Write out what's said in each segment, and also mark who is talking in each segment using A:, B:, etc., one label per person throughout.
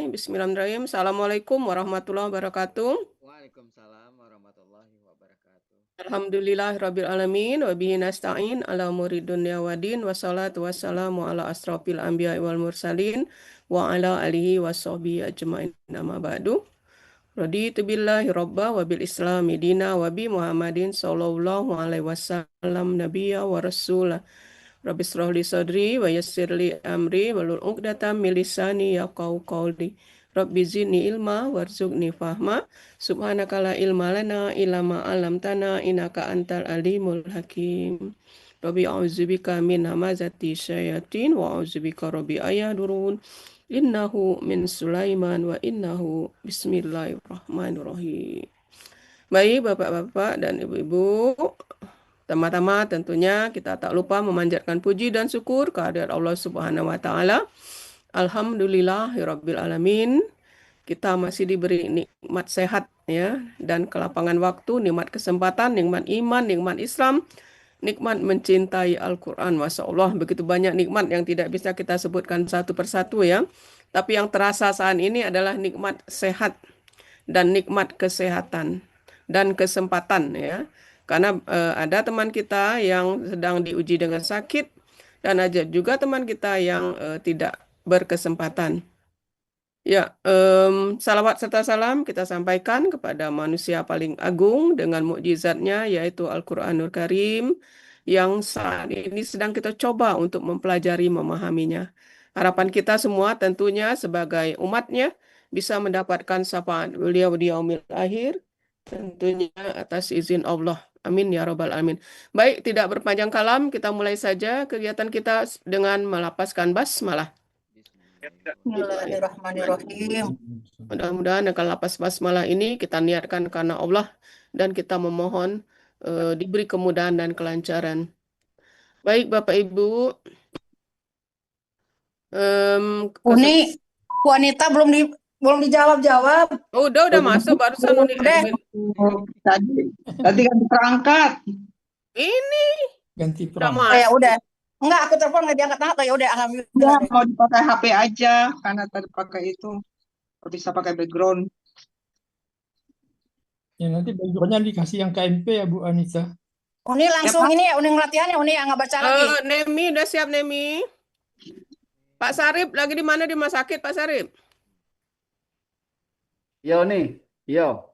A: dimulai. Bismillahirrahmanirrahim. Assalamualaikum warahmatullahi wabarakatuh.
B: Waalaikumsalam warahmatullahi wabarakatuh.
A: Alhamdulillahirabbil alamin wa bihi nasta'in ala umuri dunya waddin wassalatu wassalamu ala asrofil anbiya'i wal mursalin wa ala alihi washabihi ajmain amma ba'du. Raditu billahi robba wa bil islami dina wa bi Muhammadin sallallahu alaihi wasallam nabiyya wa rasulah. Rabbi israh li sadri wa yassir li amri wahlul 'uqdatam min lisani yafqahu qawli. Rabbi zidni ilma warzuqni fahma. Subhanaka la ilma lana illa ma 'allamtana innaka antal alimul hakim. Rabbi a'udzubika min hamazati syayatin wa a'udzubika rabbi ayahdurun. Innahu min Sulaiman wa innahu bismillahirrahmanirrahim. Baik Bapak-bapak dan Ibu-ibu, pertama-tama tentunya kita tak lupa memanjatkan puji dan syukur kehadirat Allah Subhanahu wa taala. Alhamdulillahirabbil alamin. Kita masih diberi nikmat sehat ya dan kelapangan waktu, nikmat kesempatan, nikmat iman, nikmat Islam, nikmat mencintai Al-Qur'an. Masya Allah, begitu banyak nikmat yang tidak bisa kita sebutkan satu persatu ya. Tapi yang terasa saat ini adalah nikmat sehat dan nikmat kesehatan dan kesempatan ya. Karena ada teman kita yang sedang diuji dengan sakit dan ada juga teman kita yang tidak berkesempatan. Ya, salawat serta salam kita sampaikan kepada manusia paling agung dengan mukjizatnya yaitu Al-Quranul Karim yang saat ini sedang kita coba untuk mempelajari memahaminya. Harapan kita semua tentunya sebagai umatnya bisa mendapatkan syafaat beliau di yaumil akhir tentunya atas izin Allah. Amin ya robbal alamin. Baik, tidak berpanjang kalam, kita mulai saja kegiatan kita dengan melapaskan basmalah.
C: Bismillahirrahmanirrahim.
A: Mudah-mudahan dengan lapas basmalah ini kita niatkan karena Allah dan kita memohon diberi kemudahan dan kelancaran. Baik Bapak Ibu,
C: Uni wanita belum dijawab.
A: udah masuk barusan Uni.
D: Tadi kan perangkat.
A: Ini
E: Ganti
A: udah
E: perang.
C: Ya
A: masuk.
C: udah. Enggak, aku telepon nggak diangkat-angkat. Ya udah,
D: Ya,
C: alhamdulillah.
D: mau dipakai HP aja karena tadi pakai itu. Bisa pakai background.
E: Ya nanti backgroundnya dikasih yang KMP ya Bu Anita.
C: Uni langsung
D: Pak.
C: ini ya, Uni ngelatihannya, Uni nggak baca lagi.
A: Nemi udah siap Nemi. Pak Sarip lagi di mana di rumah sakit Pak Sarip?
B: Yo nih, yo.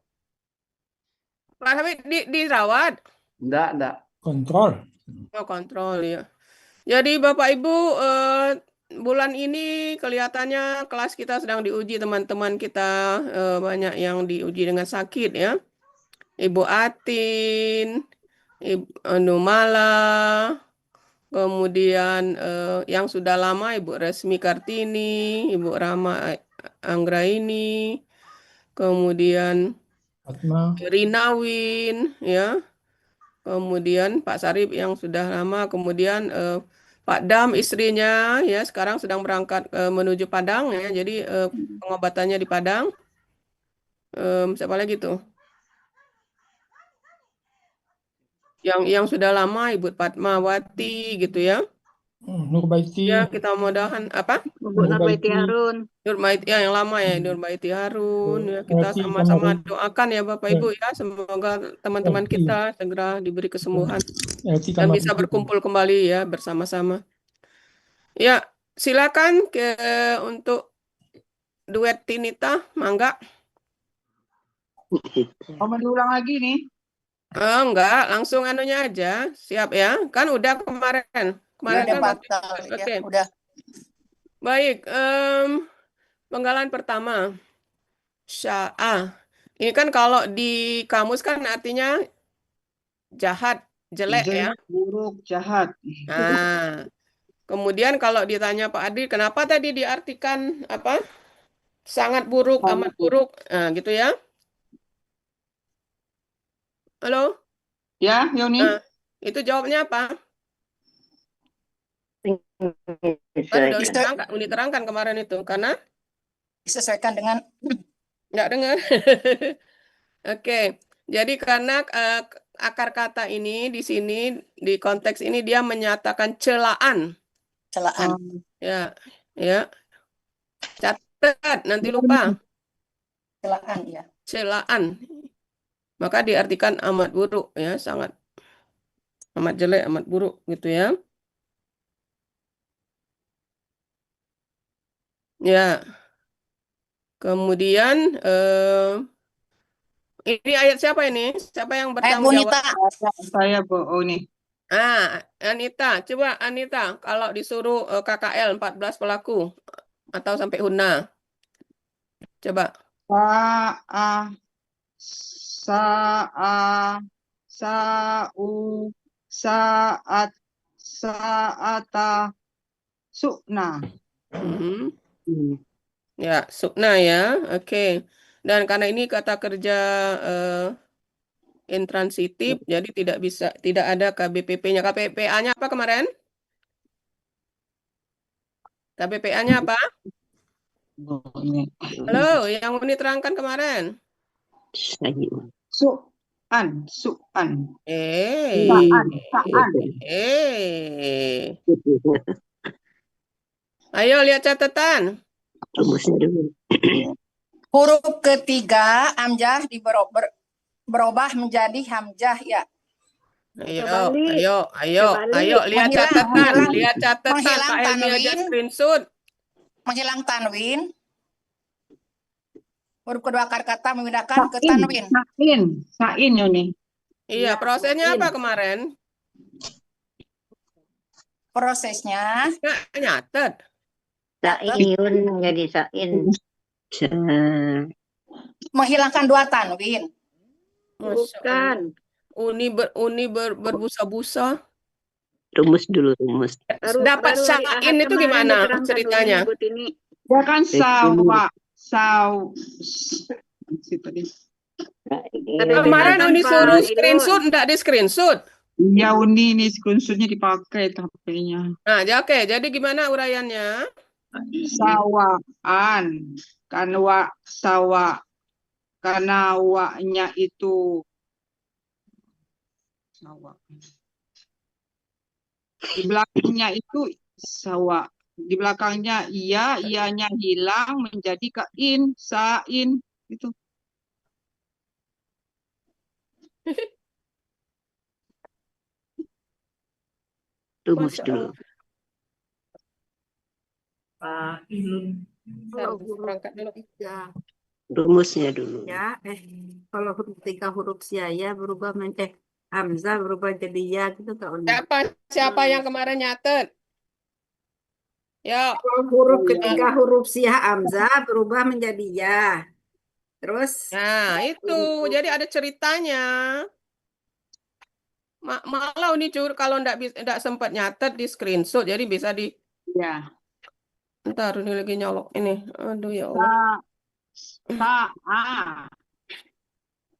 A: Pak Sarip dirawat.
B: Enggak.
E: Kontrol.
A: Oh, kontrol ya. Jadi Bapak Ibu, bulan ini kelihatannya kelas kita sedang diuji teman-teman kita banyak yang diuji dengan sakit ya. Ibu Atin, Ibu Numala, kemudian yang sudah lama Ibu Resmi Kartini, Ibu Rama Anggraini, kemudian
E: Fatma.
A: Rina Win ya. Kemudian Pak Sarip yang sudah lama, kemudian Pak Dam istrinya ya sekarang sedang berangkat menuju Padang ya, jadi pengobatannya di Padang. Siapa lagi tuh? Yang sudah lama Ibu Fatmawati gitu ya.
E: Nurbaiti.
A: Ya kita mudahan apa?
E: Nurbaiti
F: Harun.
A: Nurbaiti ya yang lama ya Nurbaiti Harun ya kita
E: Melati
A: sama-sama
E: Kamarudin.
A: doakan ya Bapak Ibu ya semoga teman-teman kita segera diberi kesembuhan
E: Melati
A: dan bisa
E: Kamarudin.
A: berkumpul kembali ya bersama-sama. Ya, silakan untuk duet Tinita, mangga.
D: Mau diulang lagi nih?
A: Enggak, langsung anunya aja. Siap ya. Kan udah kemarin. Kemarin
C: Udah
A: kan
C: batal ya,
A: Oke.
C: udah.
A: Baik, penggalan pertama. Sya'ah. Ini kan kalau di kamus kan artinya jahat, jelek ya.
D: Jelek, buruk, jahat.
A: Nah, kemudian kalau ditanya Pak Adi, kenapa tadi diartikan apa? Sangat buruk, amat buruk. Nah, gitu ya. Halo?
D: Ya, Yoni.
A: Nah, itu jawabnya apa? Baru diterangkan kemarin itu karena
C: Disesuaikan dengan
A: nggak dengar. Oke, jadi karena akar kata ini di sini di konteks ini dia menyatakan celaan.
C: celaan.
A: Ya, ya. Catat nyatet, nanti lupa.
C: Celaan ya.
A: Celaan. Maka diartikan amat buruk ya, sangat amat jelek, amat buruk gitu ya. Ya. Kemudian ini ayat siapa ini? Siapa yang bertanggung jawab?
C: Bunita.
D: Saya Bu Uni.
A: Anita, coba Anita, kalau disuruh KKL 14 pelaku atau sampai Huna. Coba.
D: Sa'a, sa'a, sa'u, sa'at, sa'ata, su'na.
A: Mhm.
F: Hmm.
A: Ya, sukna ya. Oke. Dan karena ini kata kerja intransitif, jadi tidak ada KBPP-nya. KBPA-nya apa kemarin? KBPA-nya apa?
D: Bu Uni.
A: Halo, yang Uni terangkan kemarin.
F: Sayun.
D: Su'an, su'an.
A: Eh,
D: Sa'an, sa'an.
A: eh. Ayo lihat catatan.
F: Rumusnya dulu.
C: Huruf ketiga hamzah berubah menjadi hamzah ya.
A: Ayo, lihat
C: Menghilang,
A: catatan,
C: menghilang.
A: lihat catatan.
C: Menghilang
A: Kak Helmi aja
C: tanwin.
A: screenshot.
C: Menghilang tanwin. Huruf kedua akar kata memindahkan ke
D: Sa'in,
C: tanwin.
D: sa'in, sa'in Uni.
A: Iya, prosesnya apa kemarin?
C: Prosesnya
A: Nggak nyatet.
G: Saiyun menjadi sain.
C: menghilangkan dua tanwin.
A: Masya Allah. Uni berbusa-busa.
F: Rumus dulu, rumus.
A: Dapat sain itu gimana ceritanya?
D: Ya kan sawa, tadi.
A: Kemarin Uni suruh screenshot, enggak di screenshot.
D: Ya Uni ini screenshotnya dipakai HP-nya.
A: Nah, ya, oke. Jadi gimana uraiannya?
D: Sawaan, kan sawa, karena wa-nya itu sawa. Di belakangnya itu sawa. Di belakangnya iya, ianya hilang menjadi kain, sain gitu.
F: Rumus
A: Masya
F: dulu.
A: Bentar, perangkat dulu.
F: Rumusnya dulu.
G: Ya, kalau huruf tiga huruf siaya berubah menjadi hamzah berubah jadi ya gitu Kak Uni.
A: Siapa yang kemarin nyatet? Ya,
G: Kalau huruf ketiga huruf sia hamzah berubah menjadi ya. Terus
A: nah itu. Jadi ada ceritanya. Malah Uni kalau enggak sempat nyatet di screenshot, jadi bisa di.
D: Ya.
A: Ntar ini lagi nyolok ini. Aduh ya Allah.
D: Sa'a.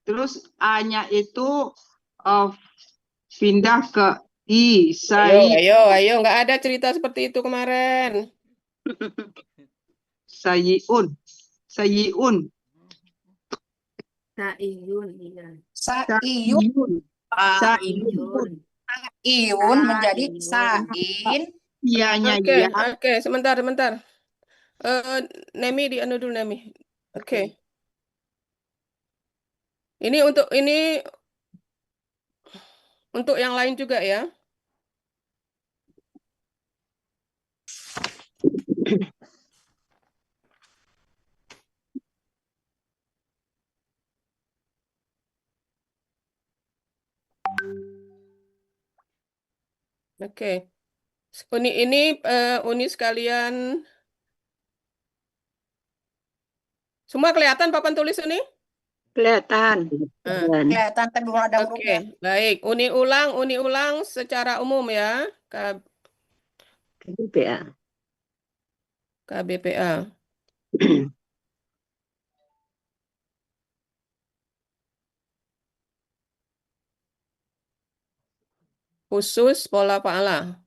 D: Terus A-nya itu pindah ke I,
A: Ayo, nggak ada cerita seperti itu kemarin.
D: sayiun, sayiun,
G: saiyun iya.
C: Saiyun.
D: saiyun.
C: Iun menjadi sain.
D: Ianya
A: Oke,
D: iya.
A: oke, sebentar. Nemi di anu dulu Nemi. Oke. Ini untuk yang lain juga ya. Oke. Uni sekalian. Semua kelihatan papan tulis ini?
G: Kelihatan.
C: Kelihatan tapi belum ada
A: Oke,
C: hurufnya.
A: baik. Uni ulang secara umum ya.
F: KBPA.
A: KBPA. Khusus pola fa'ala.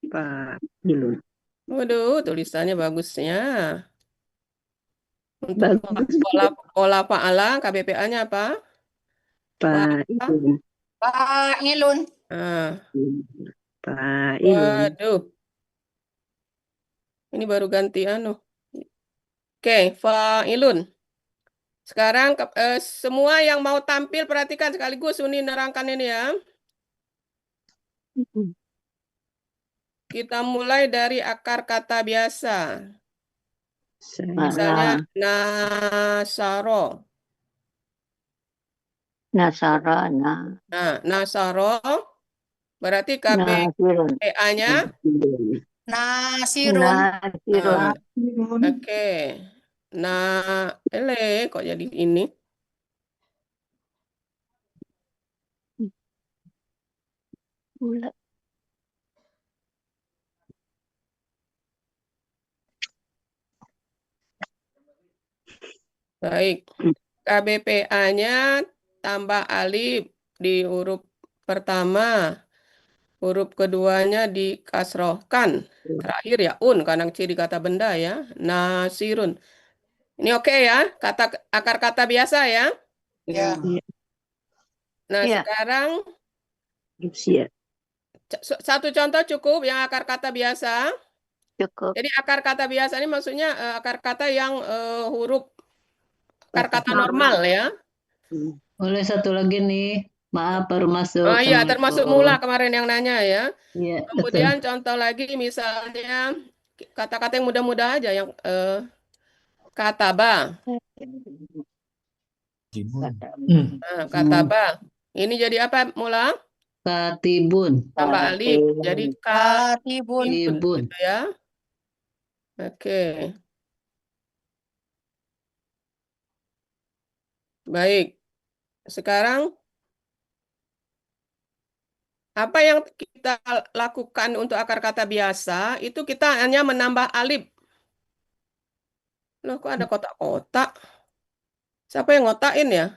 F: Pak dulu.
A: Waduh, tulisannya bagusnya. Untuk
F: Bagus.
A: pola fa'ala, KBPA-nya apa?
F: Pak Ilun.
C: Pak Ngilun.
A: Nah,
F: Pak Ilun.
A: waduh. Ini baru ganti anu. Oke, fa'ilun. Sekarang semua yang mau tampil perhatikan sekaligus Uni nerangkan ini ya. Kita mulai dari akar kata biasa. Misalnya nasaro.
F: Nasarana.
A: Nah, nasaro berarti
F: Nasirun.
A: KBPA-nya.
C: Nasirun.
F: Nasirun.
A: Oke. Nah, kok jadi ini?
F: Bulat.
A: Baik. KBPA-nya tambah alif di huruf pertama. Huruf keduanya dikasrohkan. Terakhir ya karena ciri kata benda ya. Nasirun. Ini oke ya, akar kata biasa ya.
C: Ya.
A: Nah,
F: Iya.
A: sekarang
F: Rusia.
A: satu contoh cukup yang akar kata biasa.
F: Cukup.
A: Jadi akar kata biasa ini maksudnya akar kata yang huruf akar kata normal ya.
H: Boleh satu lagi nih. Maaf baru masuk.
A: Oh iya, termasuk
H: Assalamualaikum.
A: mula kemarin yang nanya ya.
H: Iya, betul.
A: Kemudian contoh lagi misalnya kata-kata yang mudah-mudah aja yang kataba. Nah, kataba. Ini jadi apa mula?
H: Katibun.
A: Tambah alif. Jadi
C: Katibun.
H: Katibun.
A: gitu ya. Oke. Baik. Sekarang apa yang kita lakukan untuk akar kata biasa itu kita hanya menambah alif. Loh, kok ada kotak-kotak? Siapa yang ngotakin ya?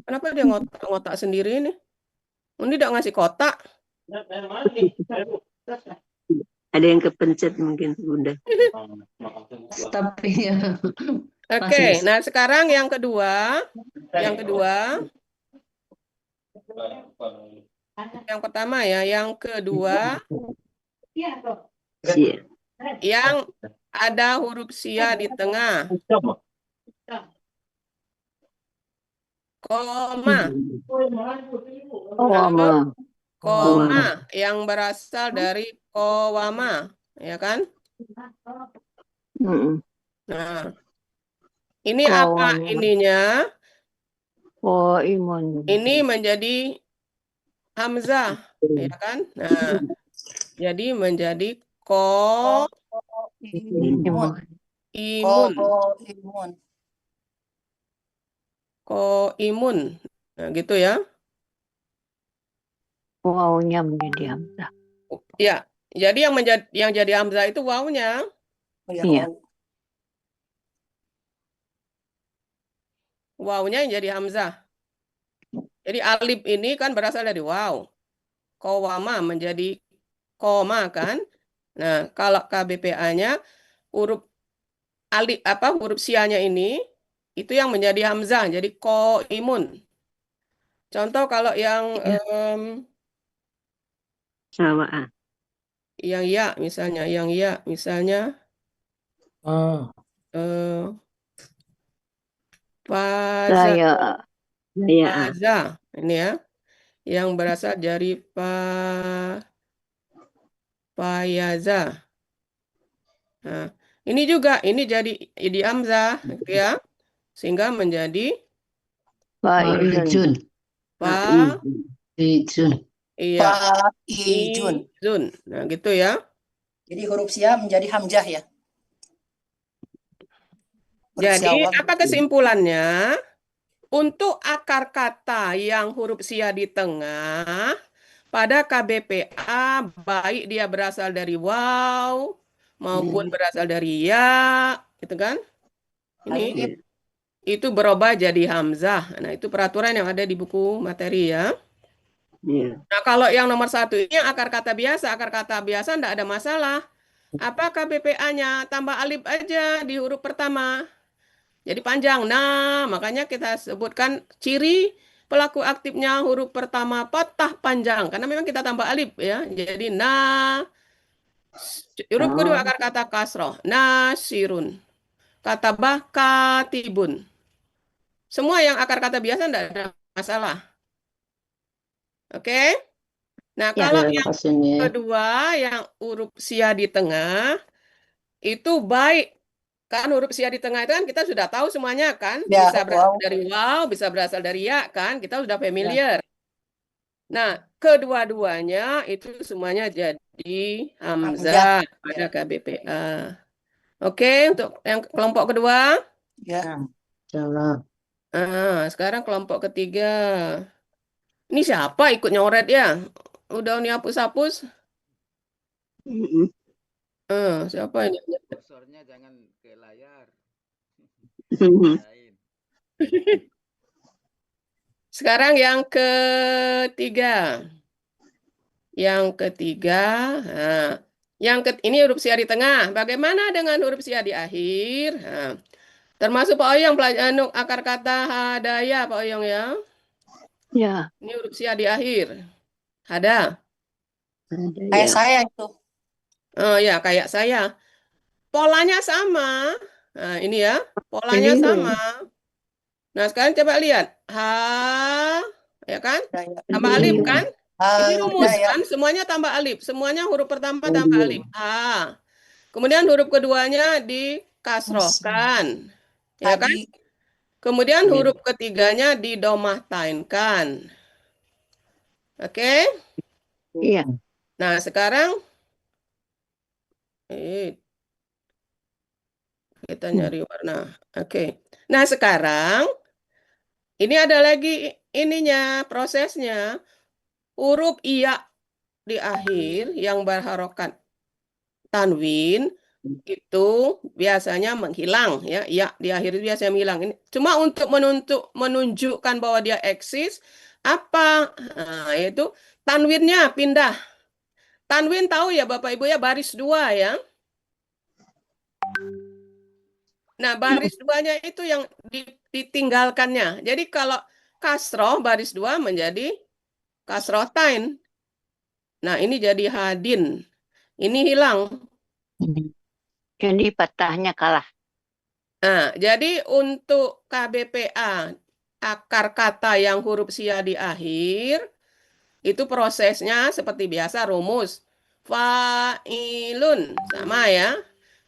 A: Kenapa dia ngotak-ngotak sendiri ini? Ini tidak ngasih kotak.
F: Ada yang kepencet mungkin Bunda.
H: Tapi ya.
A: Oke,
H: Masih.
A: nah sekarang yang kedua. Yang pertama ya, yang kedua
F: Sia.
A: yang ada huruf sia di tengah. Koma.
F: Koma.
A: Koma yang berasal dari kowama, ya kan?
F: Mm-mm.
A: Nah, ini apa
F: Kowama.
A: ininya?
F: Koimun.
A: Ini menjadi hamzah, ya kan? Nah, jadi menjadi
C: Imun.
A: imun,
C: Imun.
A: koimun. Nah, gitu ya.
F: Wawunya menjadi hamzah.
A: Ya, jadi yang jadi hamzah itu wawunya.
F: Iya.
A: Wawunya yang jadi hamzah. Jadi alif ini kan berasal dari waw. Kowama menjadi koma kan. Nah, kalau KBPA-nya huruf alif huruf sianya ini itu yang menjadi hamzah jadi koimun. Contoh kalau yang
F: Sawa'ah.
A: yang ya misalnya faza ini ya yang berasal dari fayaza. Nah, ini juga ini jadi hamzah gitu ya. Sehingga menjadi
H: Faizun. Faizun.
A: Iya.
C: Faizun.
A: Nah, gitu ya.
C: Jadi huruf sia menjadi hamzah ya.
A: Jadi apa kesimpulannya? Untuk akar kata yang huruf sia di tengah pada KBPA baik dia berasal dari waw maupun berasal dari ya, gitu kan? Ini itu berubah jadi hamzah. Nah, itu peraturan yang ada di buku materi ya. Nah, kalau yang nomor 1 ini akar kata biasa tidak ada masalah. Apa KBPA-nya? Tambah alif aja di huruf pertama. Jadi panjang. Nah, makanya kita sebutkan ciri pelaku aktifnya huruf pertama patah panjang. Karena memang kita tambah alif ya. Jadi Huruf kedua
F: Oh,
A: akar kata kasroh. Nasirun. Kata bah katibun. Semua yang akar kata biasa tidak ada masalah. Oke? Nah,
F: ya.
A: kalau
H: Ya,
A: yang
H: makasih nih.
A: kedua, yang huruf sia di tengah, itu baik. Kan huruf sia di tengah itu kan kita sudah tahu semuanya kan?
C: Ya,
A: Bisa berasal
C: wow.
A: dari waw, bisa berasal dari ya kan? Kita sudah
C: Ya.
A: familiar. Nah, kedua-duanya itu semuanya jadi
C: Hamzah.
A: hamzah pada KBPA. Oke, untuk yang kelompok kedua.
C: Ya.
H: Salah.
A: Sekarang kelompok ketiga. Ini siapa ikut nyoret ya? Udah nih hapus-hapus.
F: Mm-mm.
A: Siapa ini?
B: Kursornya jangan ke layar. Bacain.
A: Sekarang yang ketiga. Yang ketiga. Nah, ini huruf sia di tengah. Bagaimana dengan huruf sia di akhir? Nah, termasuk Pak Oyong pelajaran akar kata hadaya Pak Oyong ya.
F: Ya,
A: Ini huruf sia di akhir. Ada.
F: ada
C: Kayak
F: ya.
C: saya itu.
A: Oh ya, kayak saya. Polanya sama. Nah, ini ya. Polanya
F: Beliun.
A: sama. Nah, sekarang coba lihat. Ya kan?
C: Hadaya.
A: Tambah alif
F: Beliun.
A: kan? Ini rumus
C: Hadaya.
A: kan? Semuanya tambah alif. Semuanya huruf pertama tambah
H: Beliun.
A: alif. Kemudian huruf keduanya dikasrohkan. Ya kan?
C: Hadi.
A: Kemudian
H: Iya.
A: huruf ketiganya didomahtainkan. Oke?
F: Iya.
A: Nah, sekarang kita nyari warna. Oke. Nah, sekarang ini ada lagi ininya, prosesnya. Huruf iya di akhir yang berharokat tanwin itu biasanya menghilang ya. Iya di akhir itu biasanya menghilang. Ini cuma untuk menunjukkan bahwa dia eksis apa? Nah, yaitu tanwinnya pindah. Tanwin tahu ya Bapak Ibu ya baris dua ya. Nah, baris duanya itu yang ditinggalkannya. Jadi kalau kasroh baris dua menjadi kasrotain. Nah, ini jadi hadin. Ini hilang.
F: Jadi patahnya kalah.
A: Nah, jadi untuk KBPA, akar kata yang huruf sia di akhir, itu prosesnya seperti biasa rumus. Fa'ilun. Sama ya.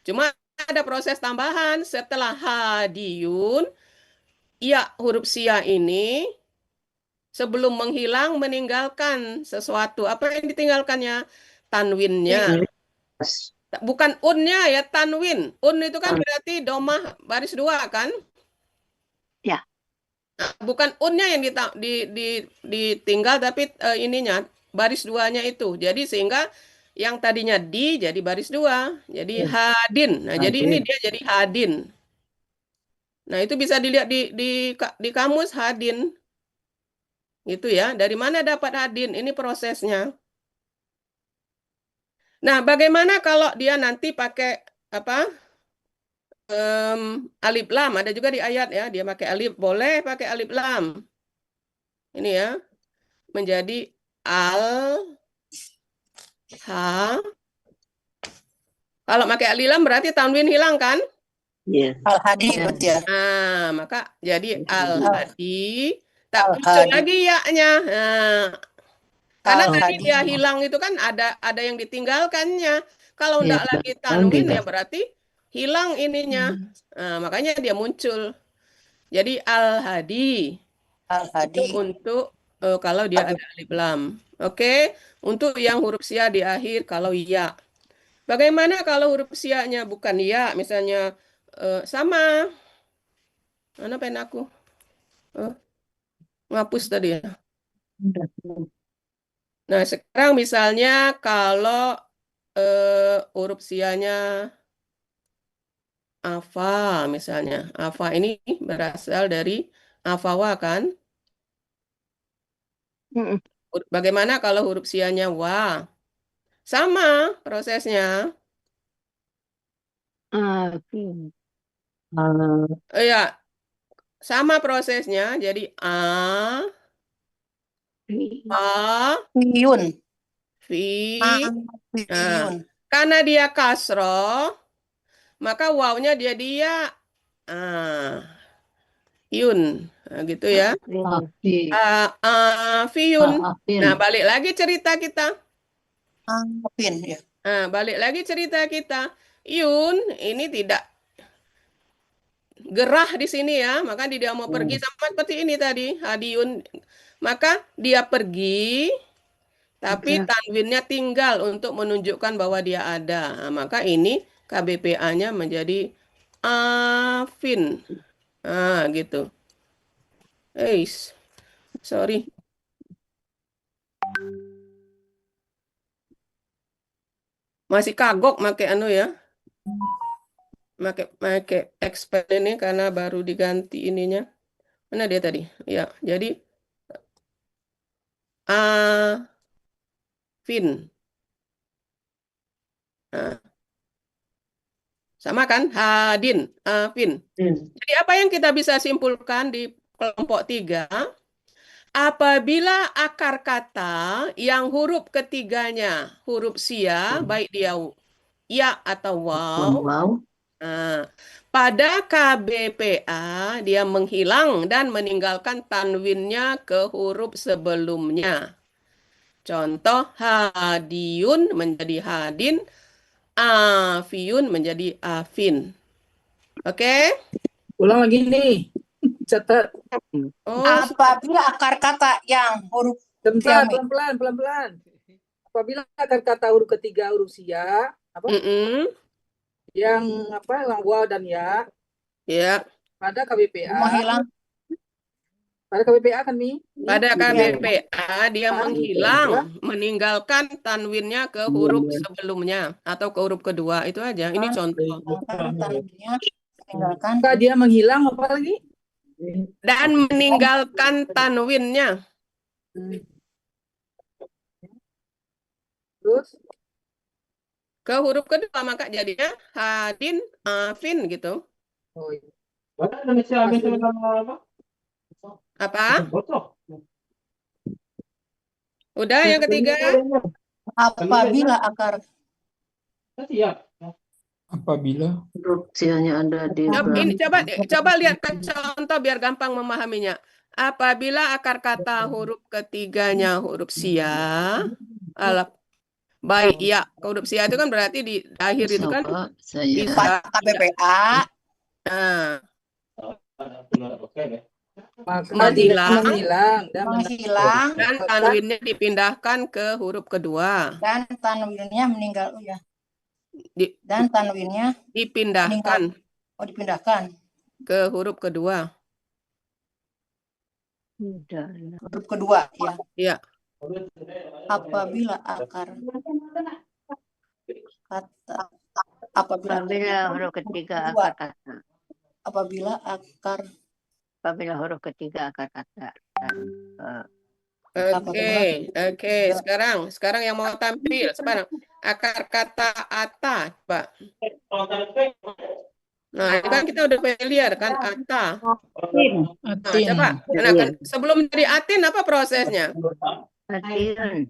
A: Cuma ada proses tambahan setelah hadiyun, ya huruf sia ini sebelum menghilang meninggalkan sesuatu. Apa yang ditinggalkannya? Tanwinnya. Bukan unnya ya, tanwin. Un itu kan berarti domah baris dua kan?
F: Ya.
A: Bukan unnya yang ditinggal, tapi ininya baris duanya itu. Jadi sehingga yang tadinya di jadi baris dua. Jadi hadin. Nah, jadi ini
H: Hadin.
A: dia jadi hadin. Nah, itu bisa dilihat di kamus hadin. Gitu ya. Dari mana dapat hadin? Ini prosesnya. Nah, bagaimana kalau dia nanti pakai apa? Alif lam. Ada juga di ayat ya. Dia pakai alif. Boleh pakai alif lam. Ini ya. Menjadi ha. Kalau pakai alif lam berarti tanwin hilang kan?
F: Iya.
C: Al-Hadi
H: Ya.
C: berarti ya.
A: Maka jadi al-hadi. Tak muncul
C: Al-Hadi.
A: lagi ya-nya. Karena tadi
C: Al-Hadi.
A: dia hilang itu kan ada yang ditinggalkannya. Kalau
H: Ya,
A: enggak lagi
H: kan
A: tanwin
H: tidak.
A: ya berarti hilang ininya. Makanya dia muncul. Jadi al-hadi. Itu
C: Al-Hadi.
A: untuk kalau dia ada alif lam. Oke, untuk yang huruf sia di akhir kalau ya. Bagaimana kalau huruf sia-nya bukan ya, misalnya sama. Mana pen aku? Ngapus tadi ya. Nah, sekarang misalnya kalau huruf sia-nya afa misalnya. Afa ini berasal dari afawa kan?
F: Mm-mm.
A: Bagaimana kalau huruf sia-nya wa? Sama prosesnya. Ya, sama prosesnya. Jadi a,
C: Fiyun.
A: fi. Nah,
C: Fiyun.
A: Karena dia kasroh, maka wawnya jadi ya. Yun. Nah, gitu ya.
H: Afi.
A: Fiyun.
H: Afin.
A: Nah, balik lagi cerita kita.
C: Apin ya.
A: Nah, balik lagi cerita kita. Yun ini tidak gerah di sini ya, maka dia mau pergi sama seperti ini tadi, Hadiun. Maka dia pergi, tapi tanwinnya tinggal untuk menunjukkan bahwa dia ada. Nah, maka ini KBPA-nya menjadi Afin. Nah, gitu. Sorry. Masih kagok make anu ya. Make expand ini karena baru diganti ininya. Mana dia tadi? Ya, jadi Afin. Nah, sama kan? Hadin, Afin. Jadi apa yang kita bisa simpulkan di kelompok 3? Apabila akar kata yang huruf ketiganya huruf sia, baik dia ya atau waw,
H: Wow.
A: nah, pada KBPA dia menghilang dan meninggalkan tanwinnya ke huruf sebelumnya. Contoh Hadiun menjadi Hadin, Afiyun menjadi Afin. Oke?
E: Ulang lagi nih. Catat.
A: Oh,
C: Apabila akar kata yang huruf
E: Sebentar,
C: Yang-
E: pelan-pelan. Apabila akar kata huruf ketiga huruf sia,
A: mm-mm.
E: yang waw dan ya
A: Ya,
E: pada KBPA,
C: menghilang
E: kan Mi?
A: pada
C: Iya.
A: KBPA dia menghilang, meninggalkan tanwinnya ke huruf sebelumnya atau ke huruf kedua. Itu aja. Ini contoh.
C: tanwinnya meninggalkan
E: Maka dia menghilang apa lagi?
A: Dan meninggalkan tanwinnya.
E: Terus
A: Ke huruf kedua, maka jadinya Hadin, Afin gitu.
E: oh, iya.
A: Apa? Udah yang ketiga?
C: apabila akar
E: Apabila
H: Huruf sianya ada di
A: Coba lihat contoh biar gampang memahaminya. Apabila akar kata huruf ketiganya huruf sia, baik ya, huruf sia itu kan berarti di akhir itu kan
H: Sawa, saya.
A: bisa.
C: KBPA
A: Nah,
E: maka dia menghilang
C: menghilang
A: dan tanwinnya dipindahkan ke huruf kedua.
C: dan tanwinnya meninggal dan tanwinnya
A: Dipindahkan
C: dipindahkan
A: ke huruf kedua.
C: huruf kedua ya.
A: Iya.
C: Apabila akar kata
F: Apabila huruf ketiga akar kata.
C: apabila
F: Apabila huruf ketiga akar kata.
A: Oke. Sekarang yang mau tampil sekarang akar kata ata, Pak. Nah, ini kan kita udah familiar kan ata. Nah, coba. Nah, kan, sebelum jadi atin apa prosesnya?
F: Atin.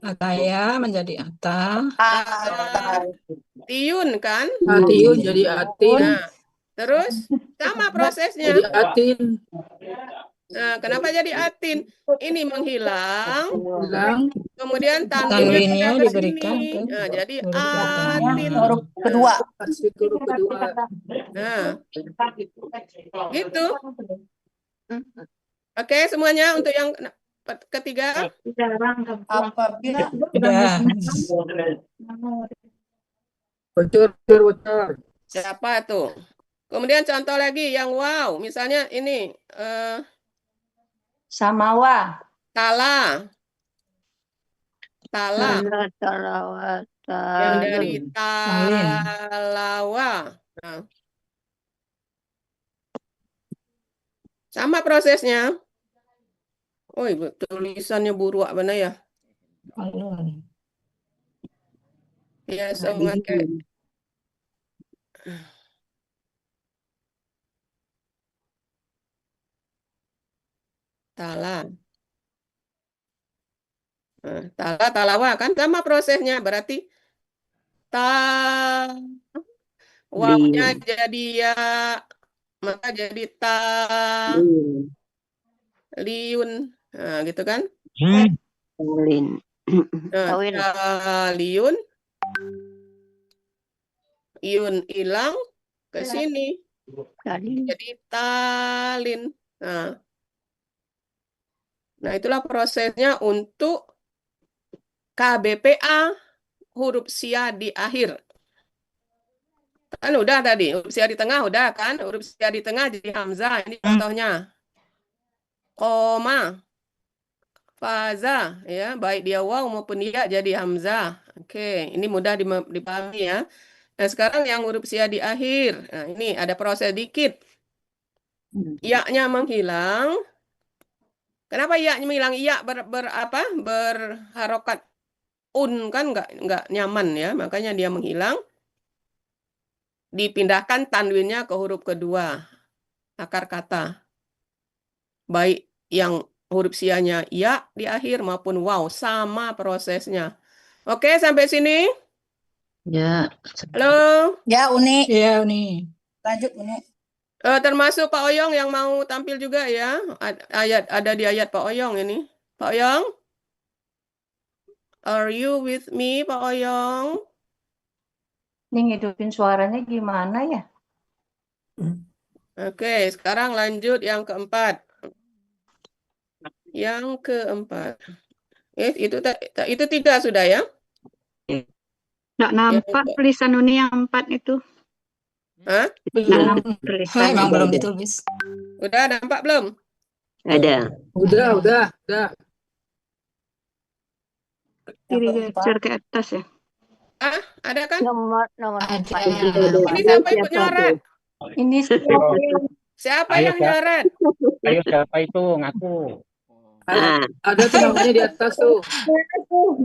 I: Ataya menjadi ata.
A: Tiun kan?
E: Tiun jadi atin.
A: Nah, terus sama prosesnya.
E: Jadi atin.
A: Nah, kenapa jadi atin? Ini menghilang,
E: Hilang.
A: kemudian
I: Tanwinnya
A: tanwinnya ke
I: diberikan
A: sini.
I: ke
A: Nah, jadi
I: huruf pertama.
A: atin.
C: huruf kedua
E: Huruf kedua.
A: Nah, gitu. Oke, semuanya untuk yang ketiga.
C: apabila
I: Sudah.
E: Bocor.
A: Siapa tuh? Kemudian contoh lagi yang wow, misalnya ini
G: Samawa.
A: tala. Yang dari talawa. Nah. Sama prosesnya. Oh, ibu tulisannya buruk mana ya? Ya, so pakai tala. Nah, talawa kan sama prosesnya, berarti Ta. Wawnya jadi ya. Maka jadi liun. Nah, gitu kan? Nah,
F: Tawin.
A: liun. Iun hilang ke sini.
F: Tadi.
A: Jadi talin. Nah, itulah prosesnya untuk KBPA huruf sia di akhir. Kan udah tadi, huruf sia di tengah udah kan? Huruf sia di tengah jadi hamzah. Ini contohnya. Koma, faza, ya, baik dia waw maupun ya jadi hamzah. Oke, ini mudah dipahami ya. Nah, sekarang yang huruf sia di akhir. Nah, ini ada proses dikit. Ya-nya menghilang. Kenapa ya-nya menghilang? Ya berharokat kan nggak nyaman ya, makanya dia menghilang. Dipindahkan tanwinnya ke huruf kedua akar kata. Baik yang huruf sianya ya di akhir maupun waw, sama prosesnya. Oke, sampai sini.
H: Ya.
A: Halo.
C: Ya, Uni.
I: Iya, Uni.
C: Lanjut, Uni.
A: Termasuk Pak Oyong yang mau tampil juga ya. Ada di ayat Pak Oyong ini. Pak Oyong? Are you with me, Pak Oyong?
F: Ini ngidupin suaranya gimana ya?
A: Oke, sekarang lanjut yang keempat. Yang keempat. Itu 3 sudah ya?
D: Nggak nampak tulisan Uni yang 4 itu.
A: Hah?
I: Belum.
D: Tulisan.
I: Memang belum ditulis.
A: Udah nampak belum?
F: Ada.
E: Udah.
D: Kiri geser ke atas ya.
A: Ada kan?
F: Nomor
I: Ada.
F: 4.
A: Ini siapa ikut nyoret?
F: Ini
A: Siapa yang nyoret?
B: Ayo siapa itu ngaku?
E: Ada tuh namanya di atas tuh.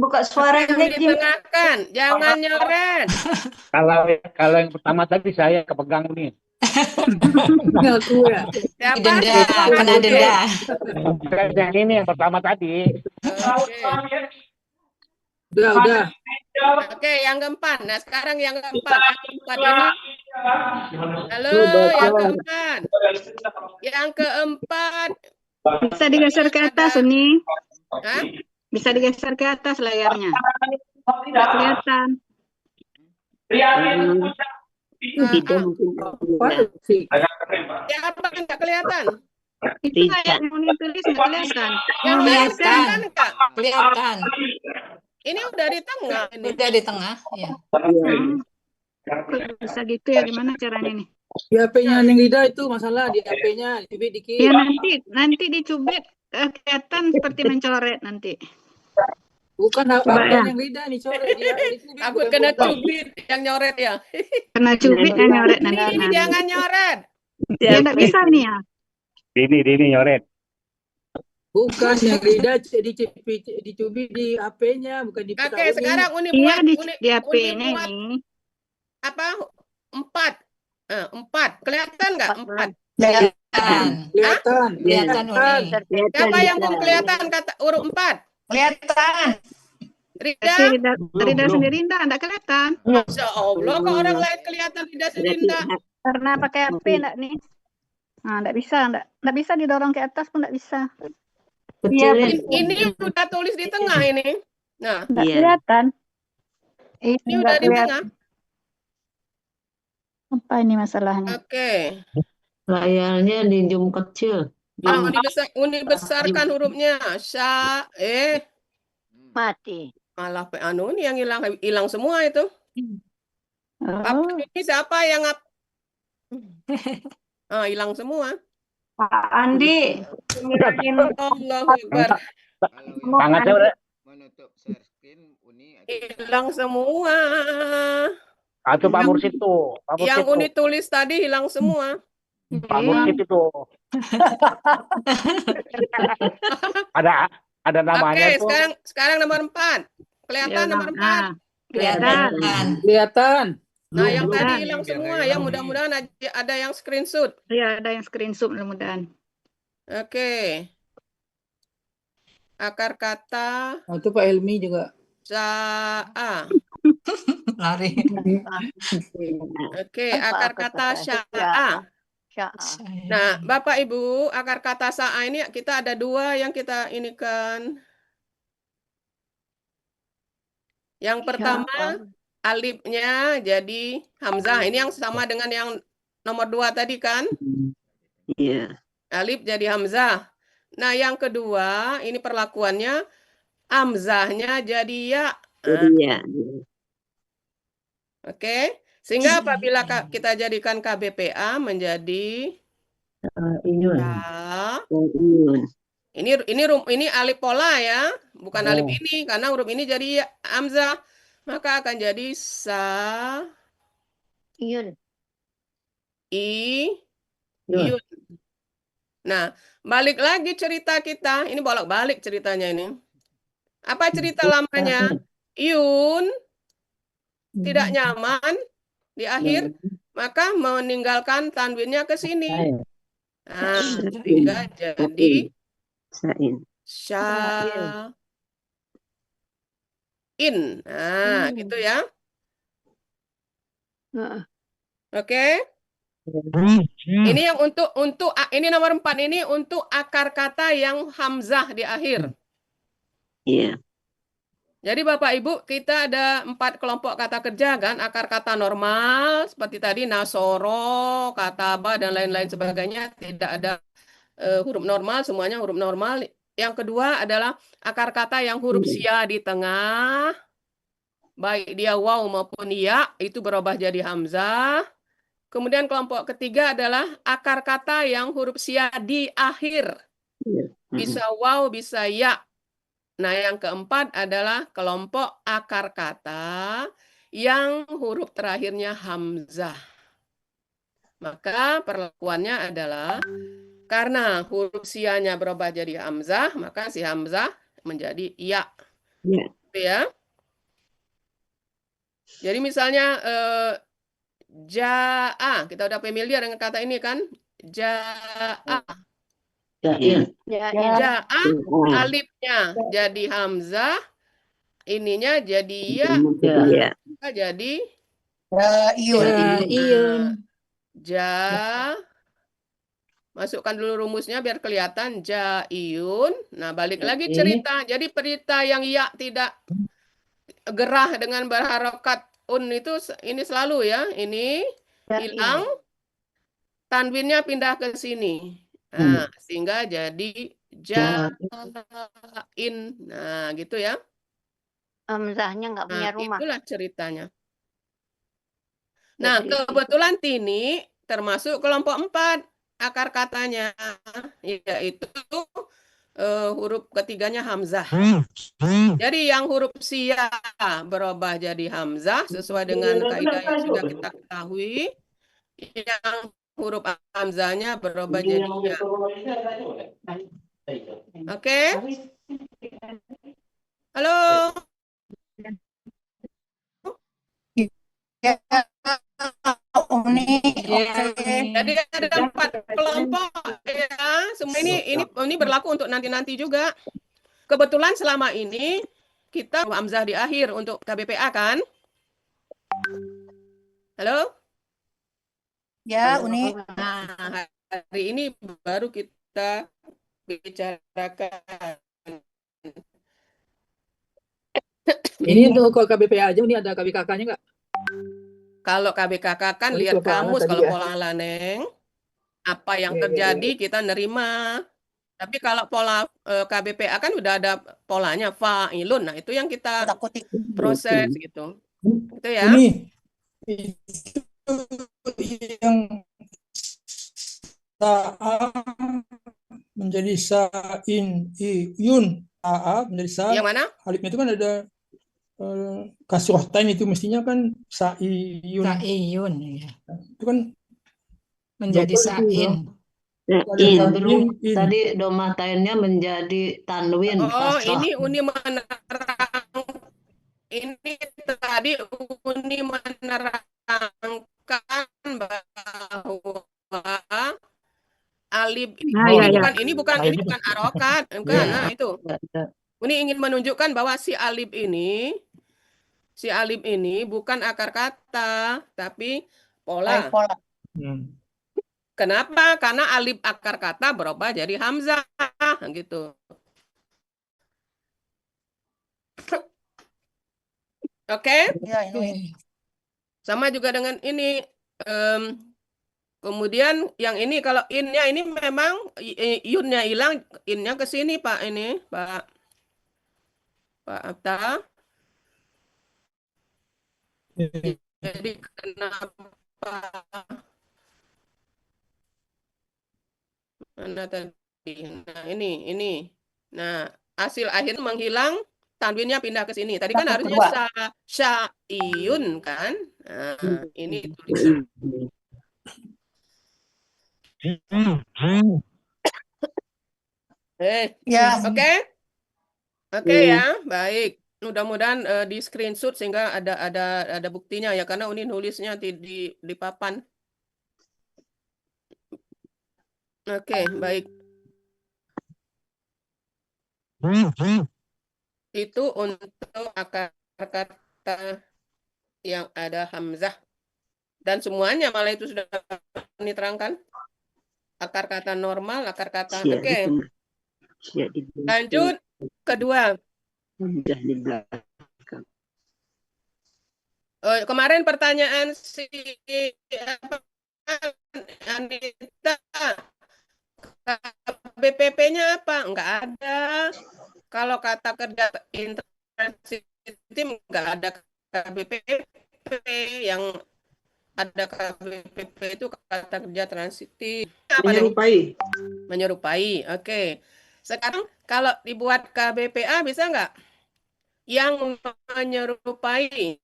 F: buka
A: Yang
F: suaranya gimana?
A: ditengahkan, jangan nyoret.
B: Kalau yang pertama tadi saya kepegang nih.
E: Ngaku ya.
A: Siapa?
I: Denda, kena denda.
B: Yang ini yang pertama tadi.
A: Oke.
E: Udah.
A: Oke, yang keempat. Nah, sekarang yang keempat. Yang keempat ini. Halo, yang keempat. Yang keempat.
D: Bisa digeser ke atas Uni.
A: Hah?
D: Bisa digeser ke atas layarnya. Nggak kelihatan.
E: Apa sih?
A: Siapa yang nggak kelihatan?
D: Itu kayak yang Uni tulis nggak kelihatan.
A: Yang
I: Kelihatan.
A: kelihatan nggak?
I: Kelihatan.
A: Ini udah di tengah. Ini.
I: Udah di tengah. Ya.
D: Kok bisa gitu ya? Gimana caranya nih?
E: Di HP-nya Neng Rida itu masalah di HP-nya cubit dikit.
D: Ya nanti dicubit kelihatan seperti mencoret nanti.
E: Bukan HP
D: ya.
E: Neng Rida nih coret dia.
A: Aku kena cubit yang nyoret ya.
D: Kena cubit yang nyoret nanti.
A: Ini jangan nyoret.
D: Ya nggak bisa nih ya.
B: Dini nyoret.
E: Bukan Neng Rida dicubit di HP-nya, bukan di peta
A: Oke,
E: Uni.
A: sekarang Uni
D: Iya
A: buat
D: di HP-nya
A: buat
D: ini.
A: apa? 4. Kelihatan nggak? 4.
I: Kelihatan.
E: Kelihatan.
I: Kelihatan, Uni.
A: Siapa yang belum kelihatan kata huruf 4?
C: Kelihatan.
A: Rida?
D: Rida sendiri enggak kelihatan.
A: Masya Allah, kok orang lain kelihatan Rida sendiri enggak?
D: Karena pakai HP enggak nih. Nah, enggak bisa didorong ke atas pun enggak bisa.
F: Iya,
A: Ini udah tulis di tengah ini. Nah,
D: Enggak kelihatan.
A: ini udah di tengah.
D: Apa ini masalahnya?
A: Oke.
H: Layarnya di zoom kecil.
A: Uni besarkan hurufnya.
F: mati.
A: Malah ini yang hilang semua itu.
D: Oh,
A: Ini siapa yang hilang semua.
F: Pak Andi.
A: Allahu Akbar.
B: Tangan saya udah. Menutup share screen Uni.
A: Hilang semua.
B: Atau Pak Mursid tuh. Pak Mursid
A: Yang
B: tuh.
A: Uni tulis tadi hilang semua.
B: Pak Mursid itu. Ada namanya
A: Oke,
B: tuh.
A: sekarang nomor 4. Kelihatan
D: ya,
A: nomor 4.
D: nah, kelihatan.
E: Kelihatan.
A: Nah, yang
D: Belum.
A: tadi hilang semua ya. Mudah-mudahan ada yang screenshot.
D: Ya, ada yang screenshot mudah-mudahan.
A: Oke. Akar kata
E: Nah, itu Pak Helmi juga.
A: Sa'a.
I: Lari.
A: Oke,
F: Apa
A: akar
F: akar
A: kata
F: kata?
A: sya'a.
F: Sya'a.
A: Nah, Bapak Ibu, akar kata sa'a ini kita ada dua yang kita ini kan. Yang pertama, alifnya jadi hamzah. Ini yang sama dengan yang nomor 2 tadi kan?
F: Iya.
A: Alif jadi hamzah. Nah, yang kedua, ini perlakuannya hamzahnya jadi ya.
F: Jadi ya.
A: Oke. Sehingga apabila kita jadikan KBPA menjadi
F: Iyun.
A: ya.
F: Iyun.
A: Ini alif pola ya, bukan alif ini karena huruf ini jadi hamzah, maka akan jadi sa
F: Iyun.
A: iyun. Nah, balik lagi cerita kita, ini bolak-balik ceritanya ini. Apa cerita lamanya? Iyun tidak nyaman di akhir, maka meninggalkan tanwinnya ke sini. Nah, sehingga jadi sya in. Nah, gitu ya. Oke. Ini yang untuk ini nomor 4 ini untuk akar kata yang hamzah di akhir.
F: Iya.
A: Jadi Bapak Ibu, kita ada 4 kelompok kata kerja kan, akar kata normal seperti tadi nasoro, kataba dan lain-lain sebagainya, tidak ada huruf normal, semuanya huruf normal. Yang kedua adalah akar kata yang huruf sia di tengah, baik dia waw maupun ya, itu berubah jadi hamzah. Kemudian kelompok ketiga adalah akar kata yang huruf sia di akhir. Bisa waw, bisa ya. Nah, yang keempat adalah kelompok akar kata yang huruf terakhirnya hamzah. Maka perlakuannya adalah karena huruf sianya berubah jadi hamzah, maka si hamzah menjadi ya. Ya. Jadi misalnya ja'a, kita udah familiar dengan kata ini kan? Ja'a. Ja'a, alifnya jadi hamzah, ininya jadi ya. Jadi
C: Iyun.
A: masukkan dulu rumusnya biar kelihatan jaiyun. Nah, balik lagi cerita. Jadi cerita yang ya tidak gerah dengan berharokat itu ini selalu ya. Ini hilang, tanwinnya pindah ke sini. Nah, sehingga jadi jain. Nah, gitu ya.
F: Hamzahnya nggak punya
A: Nah,
F: rumah.
A: itulah ceritanya. Nah, kebetulan Tini termasuk kelompok 4 akar katanya, yaitu huruf ketiganya hamzah. Jadi yang huruf sia berubah jadi hamzah sesuai dengan kaidah yang sudah kita ketahui. Yang huruf hamzahnya berubah jadi ya. Oke? Halo? Jadi ada 4 kelompok ya. Semua ini berlaku untuk nanti-nanti juga. Kebetulan selama ini kita hamzah di akhir untuk KBPA kan? Halo?
C: Ya, Uni.
A: Nah, hari ini baru kita bicarakan.
E: Ini untuk kalau KBPA aja, ini ada KBKK-nya nggak?
A: Kalau KBKK kan
E: Oh,
A: lihat
E: itu pola
A: kamus,
E: tadi
A: kalau
E: ya.
A: pola Laneng, apa yang
E: Iya, iya,
A: terjadi kita nerima. Tapi kalau pola KBPA kan udah ada polanya, fa'ilun. Nah, itu yang kita
C: Kotak-kotik.
A: proses gitu. Itu ya.
J: Uni itu yang sa'a menjadi sa'in iyun, sa'a menjadi sa,
A: Yang mana?
J: alifnya itu kan ada kasroh time, itu mestinya kan sa'iyun.
I: Sa'iyun ya.
J: Itu kan
I: Menjadi
J: double itu,
I: sa'in.
H: Tadi domatainnya menjadi tanwin.
A: Oh,
H: kasroh.
A: ini Uni menerang. Ini tadi Uni menerangkan bahwa alif ini bukan harokat, bukan. Nah, itu. Uni ingin menunjukkan bahwa si alif ini si alif ini bukan akar kata, tapi
C: Lain
A: pola.
C: pola.
A: Kenapa? Karena alif akar kata berubah jadi hamzah, gitu. Oke?
C: Ya, ini.
I: Oke.
A: Sama juga dengan ini. Kemudian yang ini kalau innya ini memang yunnya hilang, innya ke sini Pak ini, Pak Atta. Jadi kenapa mana tadi? Nah, ini. Nah, hasil akhir menghilang, tanwinnya pindah ke sini. Tadi kan
C: Satu
A: harusnya
C: kedua.
A: sya'iyun kan? Nah, ini tulisan.
C: Ya.
A: Oke? Oke ya, baik. Mudah-mudahan di screenshot sehingga ada buktinya ya, karena Uni nulisnya di papan. Oke, baik. Itu untuk akar kata yang ada hamzah. Dan semuanya malah itu sudah diterangkan. Akar kata normal, akar kata. Oke. Lanjut kedua. Kemarin pertanyaan si Anita, BPP-nya apa? Enggak ada. Kalau kata kerja intransitif enggak ada KBPP. Yang ada KBPP itu kata kerja transitif. Apa
D: Menyerupai.
A: Menyerupai. Oke. Sekarang kalau dibuat KBPA bisa enggak? Yang menyerupai.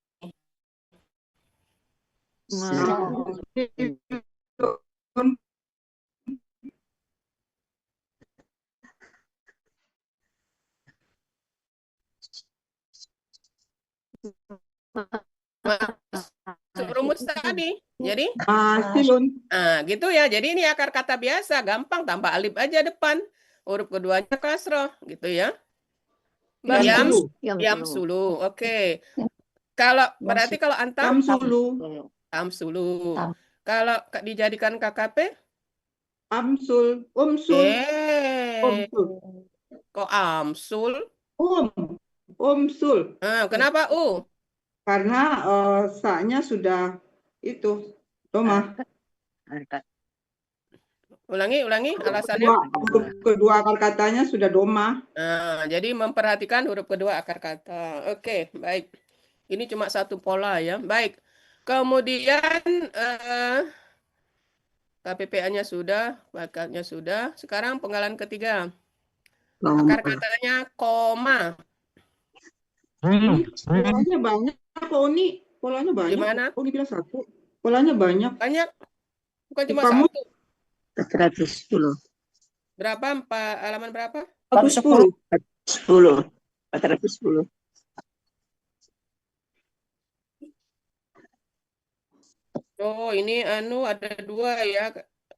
A: Rumus tadi. Jadi
D: Masilun.
A: nah, gitu ya. Jadi ini akar kata biasa, gampang, tambah alif aja depan. Huruf keduanya kasroh, gitu ya. Yamsulu. Oke. Kalau berarti kalau antam tamsulu. Kalau dijadikan KKP?
D: Amsul. Umsul. Umsul.
A: Kok amsul?
D: Umsul.
A: Kenapa
D: Karena sa-nya sudah itu domah.
A: Ulangi alasannya.
D: Huruf kedua akar katanya sudah domah.
A: Jadi memperhatikan huruf kedua akar kata. Oke, baik. Ini cuma satu pola ya. Baik. Kemudian KPPA-nya sudah, bakatnya sudah. Sekarang penggalan ketiga. Akar katanya koma.
D: Polanya banyak kok Uni. Polanya banyak.
A: Gimana?
D: Uni bilang satu. Polanya banyak.
A: Banyak. Bukan cuma
D: Kamu
A: satu.
F: 410.
A: Berapa? Halaman berapa?
D: 410.
F: 410.
A: Oh, ini ada dua ya.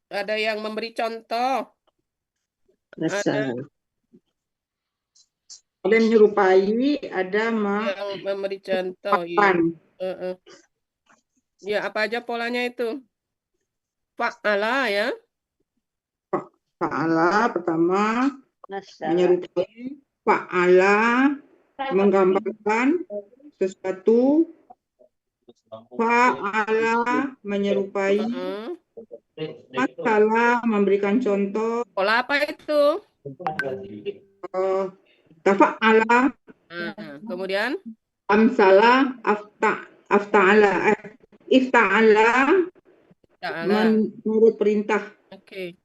A: Ada yang memberi contoh. Ada
D: yang menyerupai, ada
A: yang memberi contoh. Ya. Ya, apa aja polanya itu? Fa'ala ya.
D: Fa'ala pertama menyerupai, fa'ala menggambarkan sesuatu, fa'ala menyerupai, masalah memberikan contoh.
A: Pola apa itu?
D: Tafa'ala.
A: Kemudian
D: Amsalah, ifta'ala menurut perintah.
A: Oke.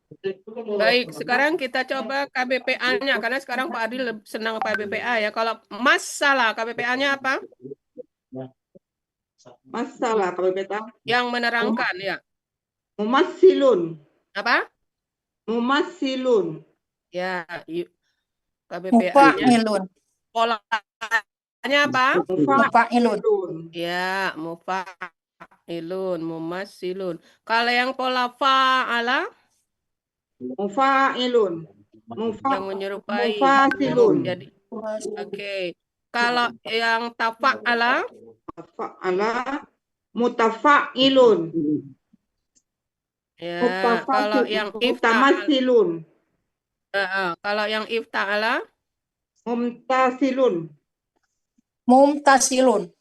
A: Baik, sekarang kita coba KBPA-nya karena sekarang Pak Adil senang KBPA ya. Kalau masalah KBPA-nya apa?
D: Masalah KBPA
A: yang menerangkan ya.
D: Mumassilun.
A: Apa?
D: Mumassilun.
A: Ya, KBPA-nya
C: Mufa'ilun.
A: polanya apa?
C: Mufa'ilun.
A: Ya, mufa'ilun, mumassilun. Kalau yang pola fa'ala?
D: Mufa'ilun.
A: Yang menyerupai.
D: Mufasilun.
A: Jadi, oke. Kalau yang tafa'ala?
D: Fa'ala mutafa'ilun.
A: Ya, kalau yang ifta'ala,
D: Mutamasilun.
A: kalau yang ifta'ala,
D: Mumtasilun.
C: Mumtasilun.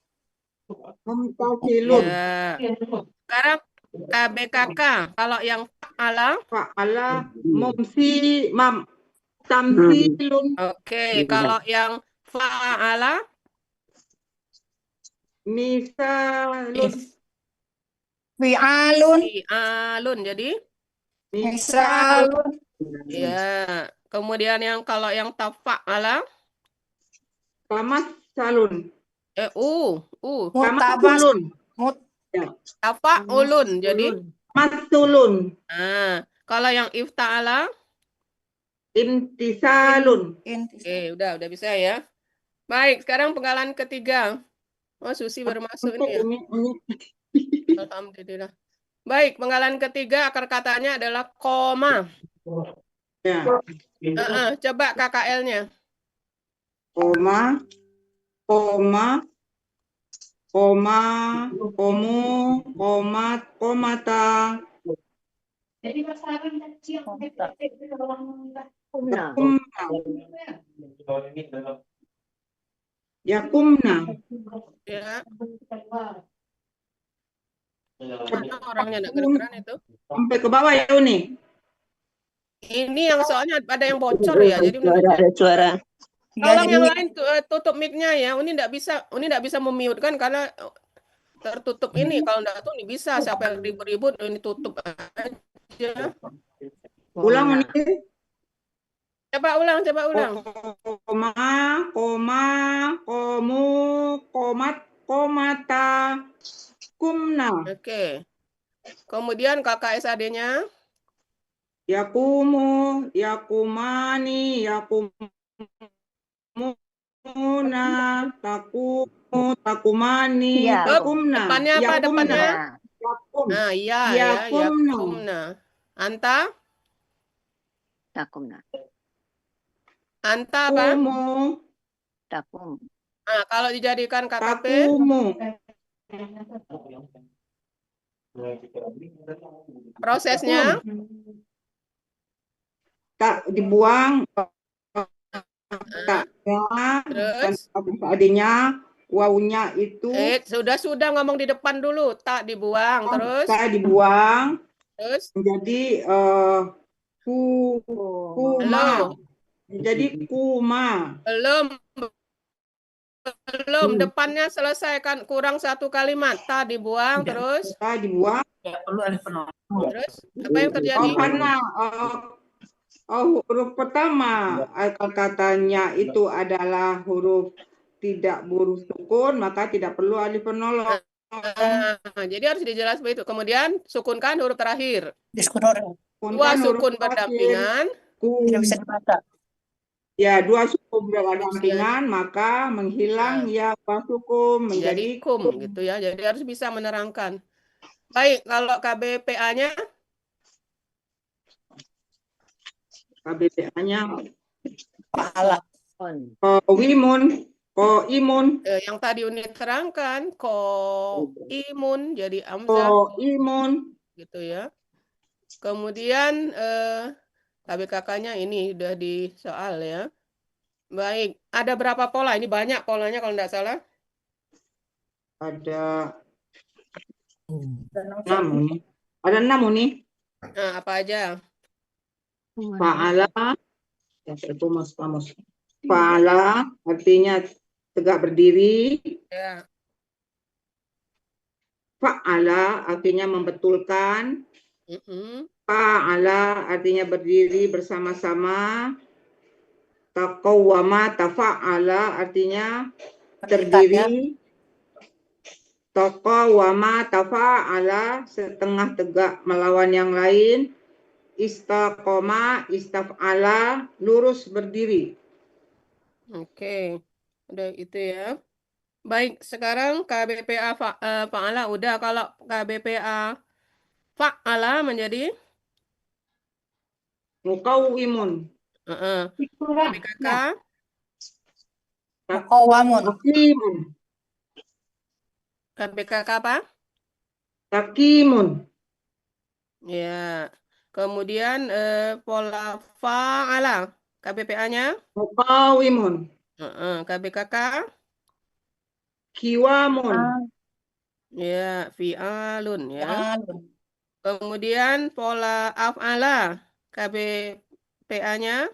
D: Mumtasilun.
A: ya. Sekarang KBKK, kalau yang fa'ala,
D: Fa'ala tamsilun.
A: oke. Kalau yang fa'ala,
D: Misalun.
C: Fi'alun.
A: fi'alun. Jadi,
C: Misalun.
A: ya. Kemudian yang kalau yang tafa'ala,
D: Tamasalun.
C: Mutabas.
D: Tamasulun.
A: tafa'ulun. Jadi,
D: Masulun.
A: nah, kalau yang ifta'ala,
D: Imtisalun.
A: udah bisa ya. Baik, sekarang penggalan ketiga. Oh, Susi baru masuk ini ya. Alhamdulillah. Baik, penggalan ketiga akar katanya adalah koma.
D: Ya.
A: Coba KKL-nya.
D: Koma, koma, koma, komu, komat, komata,
F: Kumna.
D: yakumna.
A: Ya. Mana orangnya enggak kedengeran itu?
D: Sampai ke bawah ya Uni.
A: Ini yang soalnya ada yang bocor ya. Jadi
F: Ada suara.
A: tolong yang lain tutup mic-nya ya. Uni enggak bisa memute kan karena tertutup ini. Kalau enggak tuh ini bisa siapa yang ribut-ribut ini tutup aja.
D: Ulang Uni.
A: Coba ulang.
D: Koma, koma, komu, komat, komata, kumna.
A: Oke. Kemudian KKSAD-nya
D: Yakumu, yakumani, yakumuna, takumu, takumani,
F: Ya.
D: takumna.
A: depannya apa?
D: Yakumna.
A: Depannya?
D: Yakum.
A: Nah, iya ya,
D: Yakumna.
A: yakumna. Anta?
F: Takumna.
A: Anta apa?
D: Kumu,
F: Takum.
A: Nah, kalau dijadikan KKP,
D: takumu.
A: prosesnya
D: Tak dibuang. Tak
A: terus
D: adanya wawunya itu
A: sudah ngomong di depan dulu, tak dibuang, terus
D: tak dibuang
A: terus
D: menjadi kuma.
A: belum
D: Menjadi kuma.
A: belum depannya selesaikan kurang satu kalimat, tak dibuang, terus
D: Tak dibuang.
A: terus apa yang terjadi?
D: Karena huruf pertama katanya itu adalah huruf tidak berhuruf sukun, maka tidak perlu alif penolong.
A: Jadi harus dijelaskan begitu. Kemudian sukunkan huruf terakhir.
D: Dua
A: Sukun berdampingan.
C: Tidak bisa dibaca.
D: Ya, dua sukun berdampingan, maka menghilang ya sukun menjadi
A: kum gitu ya. Jadi harus bisa menerangkan. Baik, kalau KBPA-nya?
D: KBPA-nya
F: On.
D: Koimun.
A: Yang tadi Uni terangkan, koimun jadi amzah.
D: Koimun.
A: Gitu ya. Kemudian KBKK-nya ini sudah di soal ya. Baik, ada berapa pola? Ini banyak polanya kalau tidak salah.
D: Ada 6. Ada 6 nih.
A: Nah, apa aja?
D: Fa'ala. Fa'ala artinya tegak berdiri.
A: Ya.
D: Fa'ala artinya membetulkan. Fa'ala artinya berdiri bersama-sama. Taqawwama tafa'ala artinya terdiri. Taqawwama tafa'ala setengah tegak melawan yang lain. Istaqoma istaf'ala lurus berdiri.
A: Oke. Udah itu ya. Baik, sekarang KBPA fa'ala udah. Kalau KBPA fa'ala menjadi
D: Muqawwimun.
A: KBKK
C: Muqawwamun.
D: Hakimun.
A: KBKK apa?
D: Takimun.
A: Ya. Kemudian pola fa'ala. KBPA-nya?
D: Muqawimun.
A: KBKK?
D: Kiwamun.
A: Ya, fi'alun ya.
C: Fi'alun.
A: Kemudian pola af'ala. KBPA-nya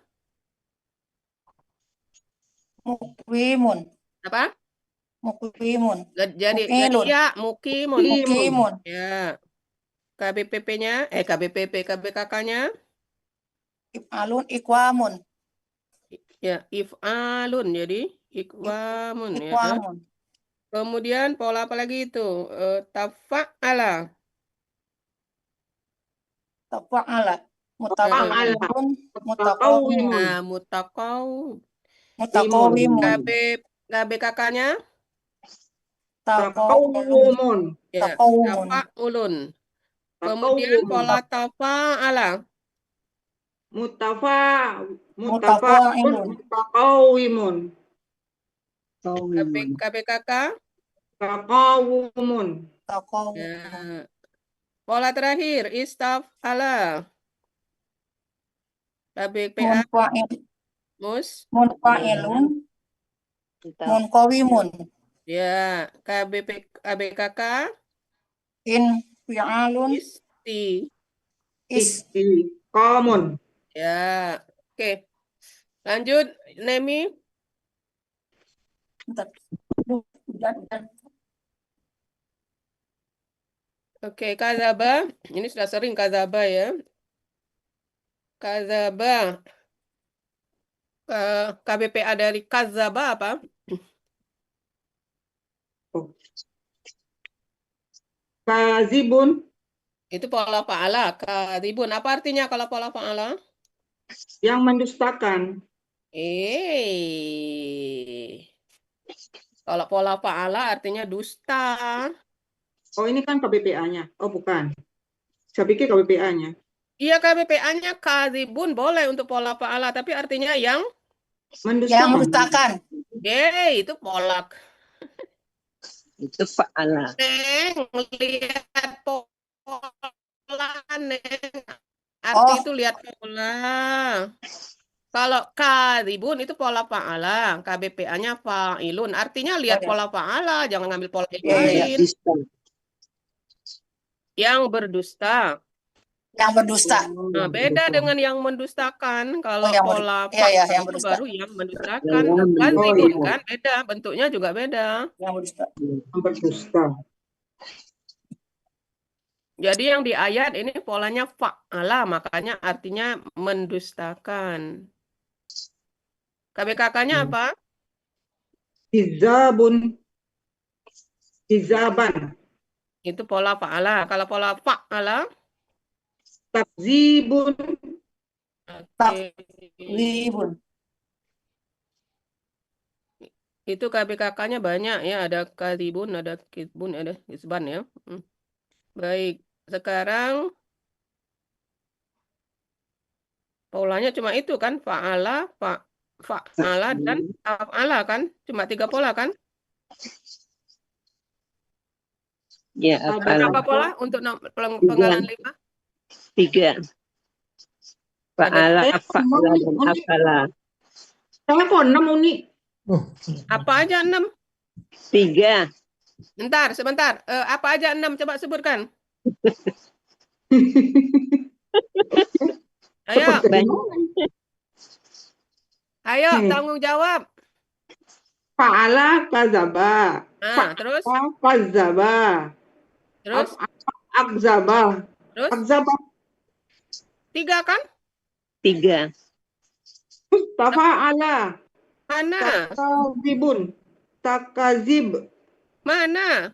C: Mukwimun.
A: apa?
C: Mukwimun.
A: Jadi
C: Mukilun.
A: ya, mukimun.
C: Mukimun.
A: Ya. KBPP-nya, KBKK-nya
C: If'alun. Ikwamun.
A: ya, if'alun. Jadi ikwamun ya.
C: Ikwamun.
A: Kemudian pola apa lagi itu? Tafa'ala.
C: Tafa'ala.
D: Fa'ala.
C: Mutaqawwimun. Mutaqawwimun.
A: Nah, mutaqaw.
C: Mutaqawwimun.
A: KBKK-nya
D: Taqawwumun.
A: ya,
C: Taqawwumun.
A: tafa'ulun. Kemudian pola tafa'ala.
C: Mutafa'ilun.
D: Mutaqawwimun.
A: KBKK
D: Taqawwumun.
C: Taqawwumun.
A: ya. Pola terakhir istaf'ala. KBPA
C: Munfa'ilun. Munqawimun.
A: ya, KBKK
C: In fi'alun.
D: Istiqamun.
A: ya. Oke. Lanjut Nemi.
C: Bentar.
A: Oke, kazaba. Ini sudah sering kazaba ya. Kazaba. KBPA dari kazaba apa?
D: Kazibun.
A: Itu pola fa'ala. Kadzibun. Apa artinya kalau pola fa'ala?
D: Yang mendustakan.
A: Kalau pola fa'ala artinya dusta.
D: Oh, ini kan KBPA-nya. Oh, bukan. Saya pikir KBPA-nya.
A: Iya, KBPA-nya kadzibun boleh untuk pola fa'ala, tapi artinya yang
C: mendustakan.
A: itu pola.
F: Itu fa'ala.
A: Lihat pola, Neng. Arti itu lihat pola. Kalau kadzibun itu pola fa'ala, KBPA-nya fa'ilun. Artinya lihat pola fa'ala, jangan ngambil pola yang lain. Yang berdusta.
C: Yang berdusta.
A: Nah, beda dengan yang mendustakan. Kalau pola
C: yang
A: itu
C: berdusta.
A: baru yang mendustakan. Kadzibun kan beda, bentuknya juga beda.
C: Yang
D: berdusta.
A: Jadi yang di ayat ini polanya fa'ala, makanya artinya mendustakan. KBKK-nya apa?
D: Hizabun. Hizaban.
A: Itu pola fa'ala. Kalau pola fa'ala?
D: Takzibun.
C: Takzibun.
A: Itu KBKK-nya banyak ya. Ada kadzibun, ada kizbun, ada hizban ya. Baik. Sekarang polanya cuma itu kan. Fa'ala, fa'ala, dan af'ala kan. Cuma 3 pola kan?
F: Ya,
A: Berapa pola untuk penggalan 5?
F: 3. Fa'ala, fa'ala, dan af'ala.
D: Saya kok 6 Uni.
A: Apa aja 6?
F: 3.
A: Sebentar. Apa aja 6? Coba sebutkan. Ayo, tanggung jawab.
D: Fa'ala kazaba.
A: Terus?
D: Kazaba.
A: Terus?
D: Akzaba.
A: Terus?
D: Akzaba.
A: 3 kan?
F: 3.
D: Tafa'ala.
A: Mana?
D: Takazibun. Takazib.
A: Mana?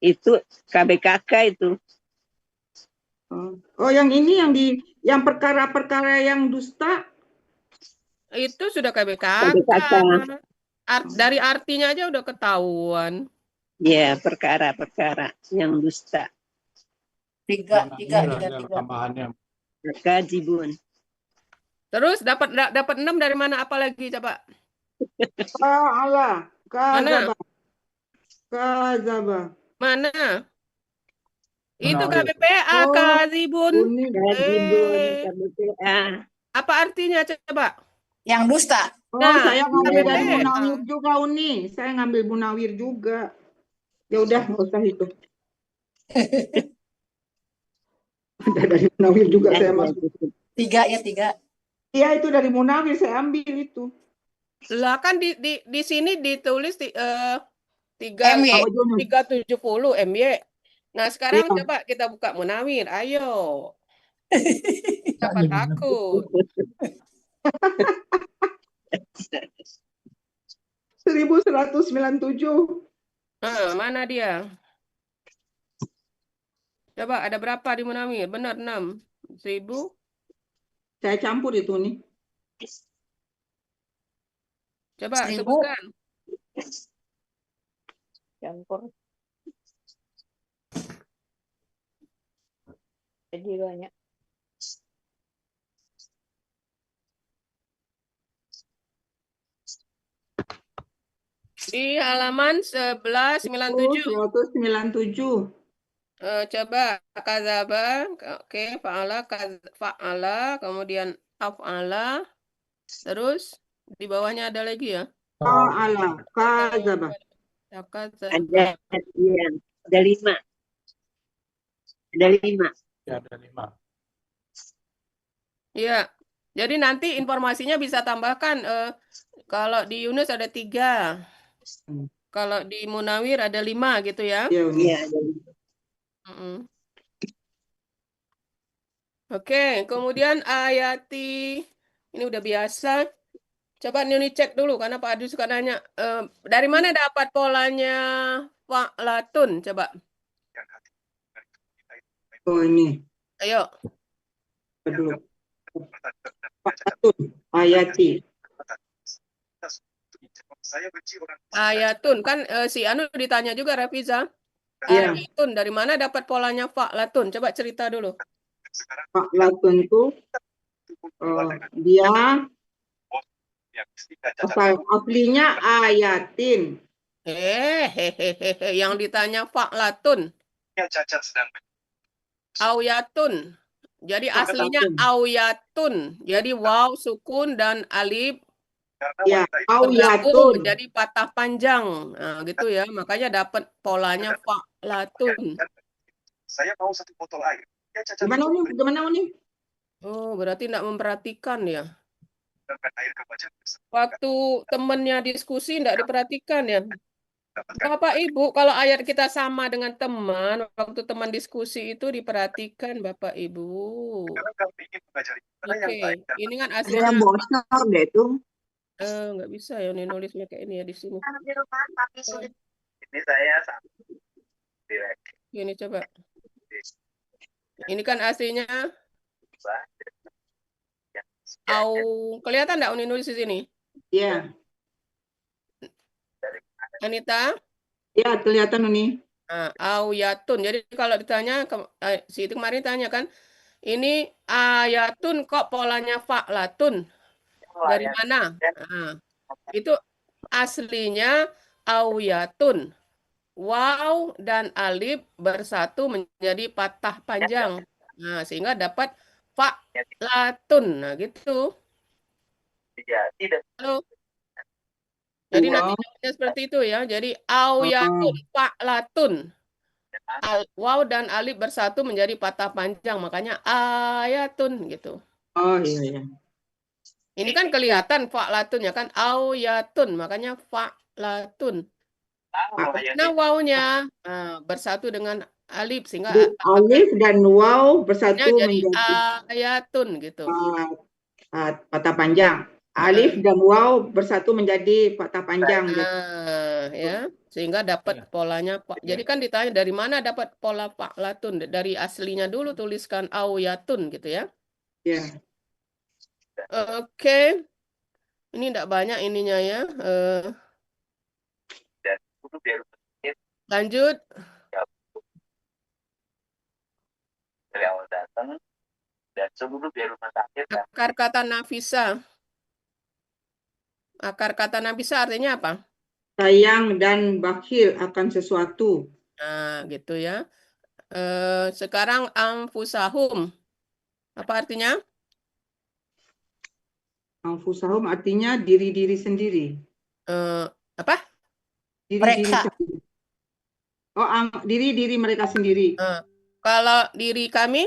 F: Itu KBKK itu.
D: Oh, yang ini yang perkara-perkara yang dusta.
A: Itu sudah KBKK. Dari artinya aja udah ketahuan.
F: Ya, perkara-perkara yang dusta.
C: 3.
J: Tambahannya.
F: Kadzibun.
A: Terus dapat 6 dari mana? Apa lagi coba?
D: Fa'ala. Kazaba. Kazaba.
A: Mana? Itu
J: Munawir.
A: KBPA,
D: Oh,
A: Kazibun.
D: kuning.
F: Kazibun,
A: Eh,
F: KBPA.
A: apa artinya coba?
C: Yang dusta.
D: Oh,
A: Nah,
D: saya ngambil dari
A: KBPA.
D: Munawir juga, Uni. Saya ngambil Munawir juga. Ya udah, nggak usah itu. Ada dari Munawir juga
F: Ya,
D: saya
F: ya,
D: masuk.
F: gitu.
C: Tiga ya, tiga.
D: Iya, itu dari Munawir saya ambil itu.
A: Lah kan di sini ditulis
C: MY.
A: 370 MY. Nah, sekarang
D: Iya.
A: coba kita buka Munawir. Ayo.
J: Tak
A: Siapa
J: ada
A: takut?
D: 1197.
A: Mana dia? Coba ada berapa di Munawir? Benar 6. 1000.
D: Saya campur itu nih.
A: Coba
C: 1000.
A: sebutkan.
F: Campur. Jadi banyak.
A: Di halaman 1197.
D: 1197.
A: Coba kazaba, oke, fa'ala, kemudian af'ala, terus di bawahnya ada lagi ya.
D: Fa'ala, kazaba.
F: Ada, ya, ada 5. Ada 5.
J: Ya, ada 5.
A: Iya. Jadi nanti informasinya bisa tambahkan. Kalau di Yunus ada 3. Kalau di Munawir ada 5 gitu ya.
D: Iya, Uni.
F: Iya, ada 5.
A: Oke, kemudian ayati. Ini udah biasa. Coba Nuni cek dulu karena Pak Adi suka nanya. Dari mana dapat polanya fa'latun? Coba.
D: Oh, ini.
A: Ayo.
D: Dulu. Fa'latun, ayati.
A: Ayatun kan si Anu ditanya juga Rafiza.
D: Iya.
A: Ayatun dari mana dapat polanya fa'latun? Coba cerita dulu.
D: Fa'latun itu dia aslinya ayatin.
A: Yang ditanya fa'latun. Auyatun. Jadi aslinya auyatun. Jadi waw sukun dan alif
D: Ya,
A: bergabung
D: auyatun.
A: menjadi patah panjang. Nah, gitu ya. Makanya dapat polanya fa'latun.
K: Saya mau 1 botol air. Ya, Caca.
D: Gimana Uni? Gimana Uni?
A: Oh, berarti tidak memperhatikan ya.
K: Air ke wajah.
A: Waktu temennya diskusi tidak diperhatikan ya. Bapak Ibu, kalau ayat kita sama dengan teman, waktu teman diskusi itu diperhatikan Bapak Ibu.
K: Karena kami ingin mengajari cara yang
A: Oke,
K: baik.
A: ini kan
C: Ada
A: aslinya
C: bosor deh itu.
A: nggak bisa ya ini nulisnya kayak ini ya di sini.
K: Ini saya direct.
A: Ini coba. Ini kan aslinya kelihatan nggak Uni nulis di sini?
D: Iya.
A: Anita?
D: Iya, kelihatan Uni.
A: Nah, auyatun. Jadi kalau ditanya, si itu kemarin tanya kan, ini ayatun kok polanya fa'latun? Dari mana? Nah, itu aslinya auyatun. Waw dan alif bersatu menjadi patah panjang. Nah, sehingga dapat fa'latun. Nah, gitu.
K: Tidak.
A: Halo. Jadi
D: Wow.
A: nanti jawabnya seperti itu ya. Jadi auyatun, fa'latun. Waw dan alif bersatu menjadi patah panjang. Makanya ayatun gitu.
D: Oh, iya, iya.
A: Ini kan kelihatan fa'latun ya kan. Auyatun. Makanya fa'latun. Nah, wawnya bersatu dengan alif. Sehingga
D: Alif dan waw bersatu
A: jadi
D: menjadi
A: ayatun gitu.
D: patah panjang. Alif dan waw bersatu menjadi patah panjang.
A: Ya, sehingga dapat polanya. Jadi kan ditanya dari mana dapat pola fa'latun? Dari aslinya dulu tuliskan auyatun gitu ya.
D: Ya.
A: Oke. Ini tidak banyak ininya ya. Lanjut.
K: Dari awal datang dan sebelum di rumah sakit.
A: Akar kata nafisa. Akar kata nafisa artinya apa?
D: sayang dan bakhil akan sesuatu.
A: Nah, gitu ya. Sekarang anfusahum. Apa artinya?
D: Anfusahum artinya diri-diri sendiri.
A: Apa?
D: Diri-diri
C: Mereka.
D: sendiri. Oh, diri-diri mereka sendiri.
A: Kalau diri kami?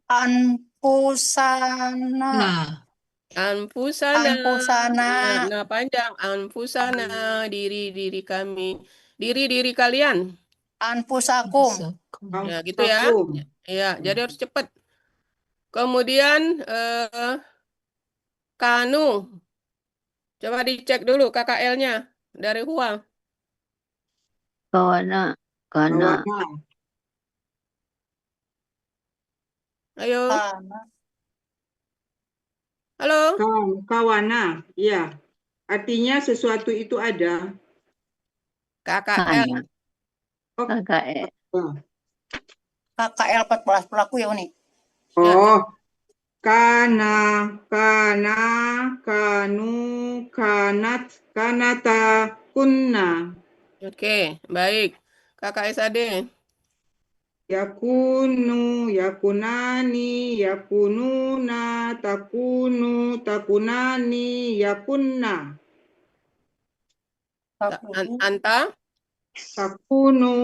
C: Anfusana.
I: Nah,
A: Anfusana.
C: Anfusana.
A: Nah, panjang. Anfusana, diri-diri kami. Diri-diri kalian.
C: Anfusakum.
A: Ya, gitu ya. Ya, jadi harus cepat. Kemudian kanu. Coba dicek dulu KKL-nya dari Hua.
F: Kawana. Kana.
A: Ayo. Halo.
D: Kawana, ya. Artinya sesuatu itu ada.
A: KKL.
F: Oh, KKL.
C: KKL 14 pelaku ya, Uni.
D: Oh, kana, kanu, kanat, kanata, kunna.
A: Oke, baik. Kakak SAD.
D: Yakunu, yakunani, yakununa, takunu, takunani, yakunna.
A: Anta?
D: Takunu.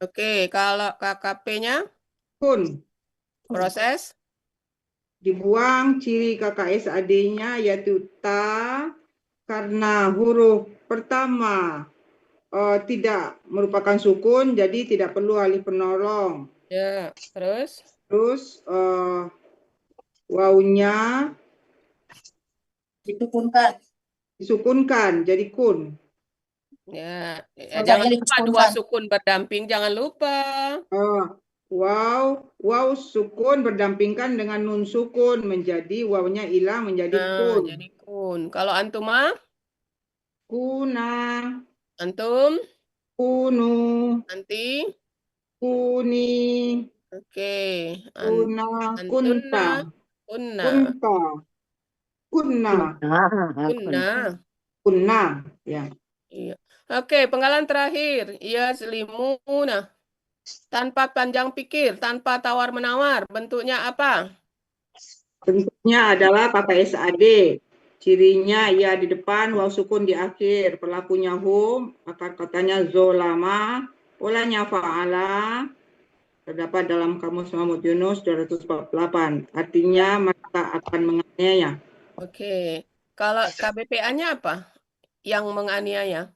A: Oke, kalau KKP-nya?
D: Kun.
A: Proses?
D: Dibuang ciri KKSAD-nya yaitu ta karena huruf pertama tidak merupakan sukun, jadi tidak perlu alif penolong.
A: Ya, terus?
D: Terus wawunya disukunkan jadi kun.
A: Ya, jangan lupa dua sukun berdamping, jangan lupa.
D: Waw sukun berdampingkan dengan nun sukun menjadi wawunya hilang menjadi kun.
A: Jadi kun. Kalau antuma?
D: Kuna.
A: Antum?
D: Kunu.
A: Anti?
D: Kuni.
A: Oke.
D: Kuna.
A: Antunna.
D: Kunna. Kunna. Ya.
A: Iya. Oke, penggalan terakhir. Iya, selimuna. Tanpa panjang pikir, tanpa tawar-menawar. Bentuknya apa?
D: Bentuknya adalah KKSAD. Cirinya ya di depan, waw sukun di akhir. Pelakunya hum, akar katanya zolama, polanya fa'ala. Terdapat dalam Kamus Mahmud Yunus 248. Artinya mereka akan menganiaya.
A: Oke. Kalau KBPA-nya apa? Yang menganiaya?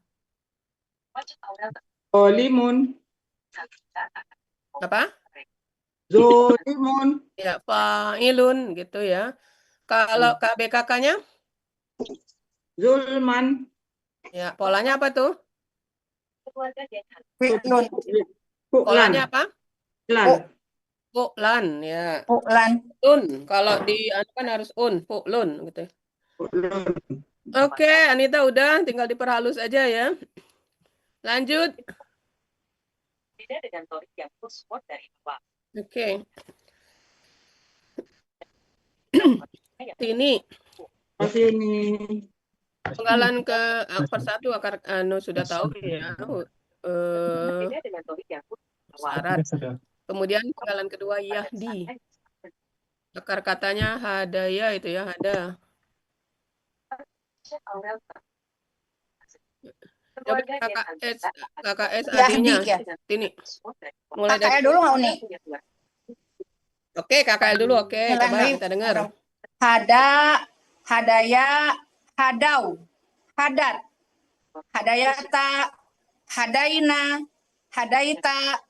D: Zolimun.
A: Apa?
D: Zolimun.
A: Ya, fa'ilun gitu ya. Kalau KBKK-nya?
D: Zulman.
A: Ya, polanya apa tuh?
D: Polanya
A: apa? Fu'lan, ya. Un. Kalau di kan harus fu'lun gitu. Oke, Anita udah, tinggal diperhalus aja ya. Lanjut.
K: Tidak dengan torik yang support dari bawah.
A: Oke. Sini. Penggalan ke persatu akar sudah tahu ya. Syarat. Kemudian penggalan kedua Yahdi. Akar katanya hadaya itu ya, hada. Coba KKS adanya. Sini. Mulai dari
C: KKL dulu nggak, Uni?
A: Oke, KKL dulu. Oke, coba kita dengar.
C: Hadaya, hadau, hadat, hadayata, hadaina, hadaita,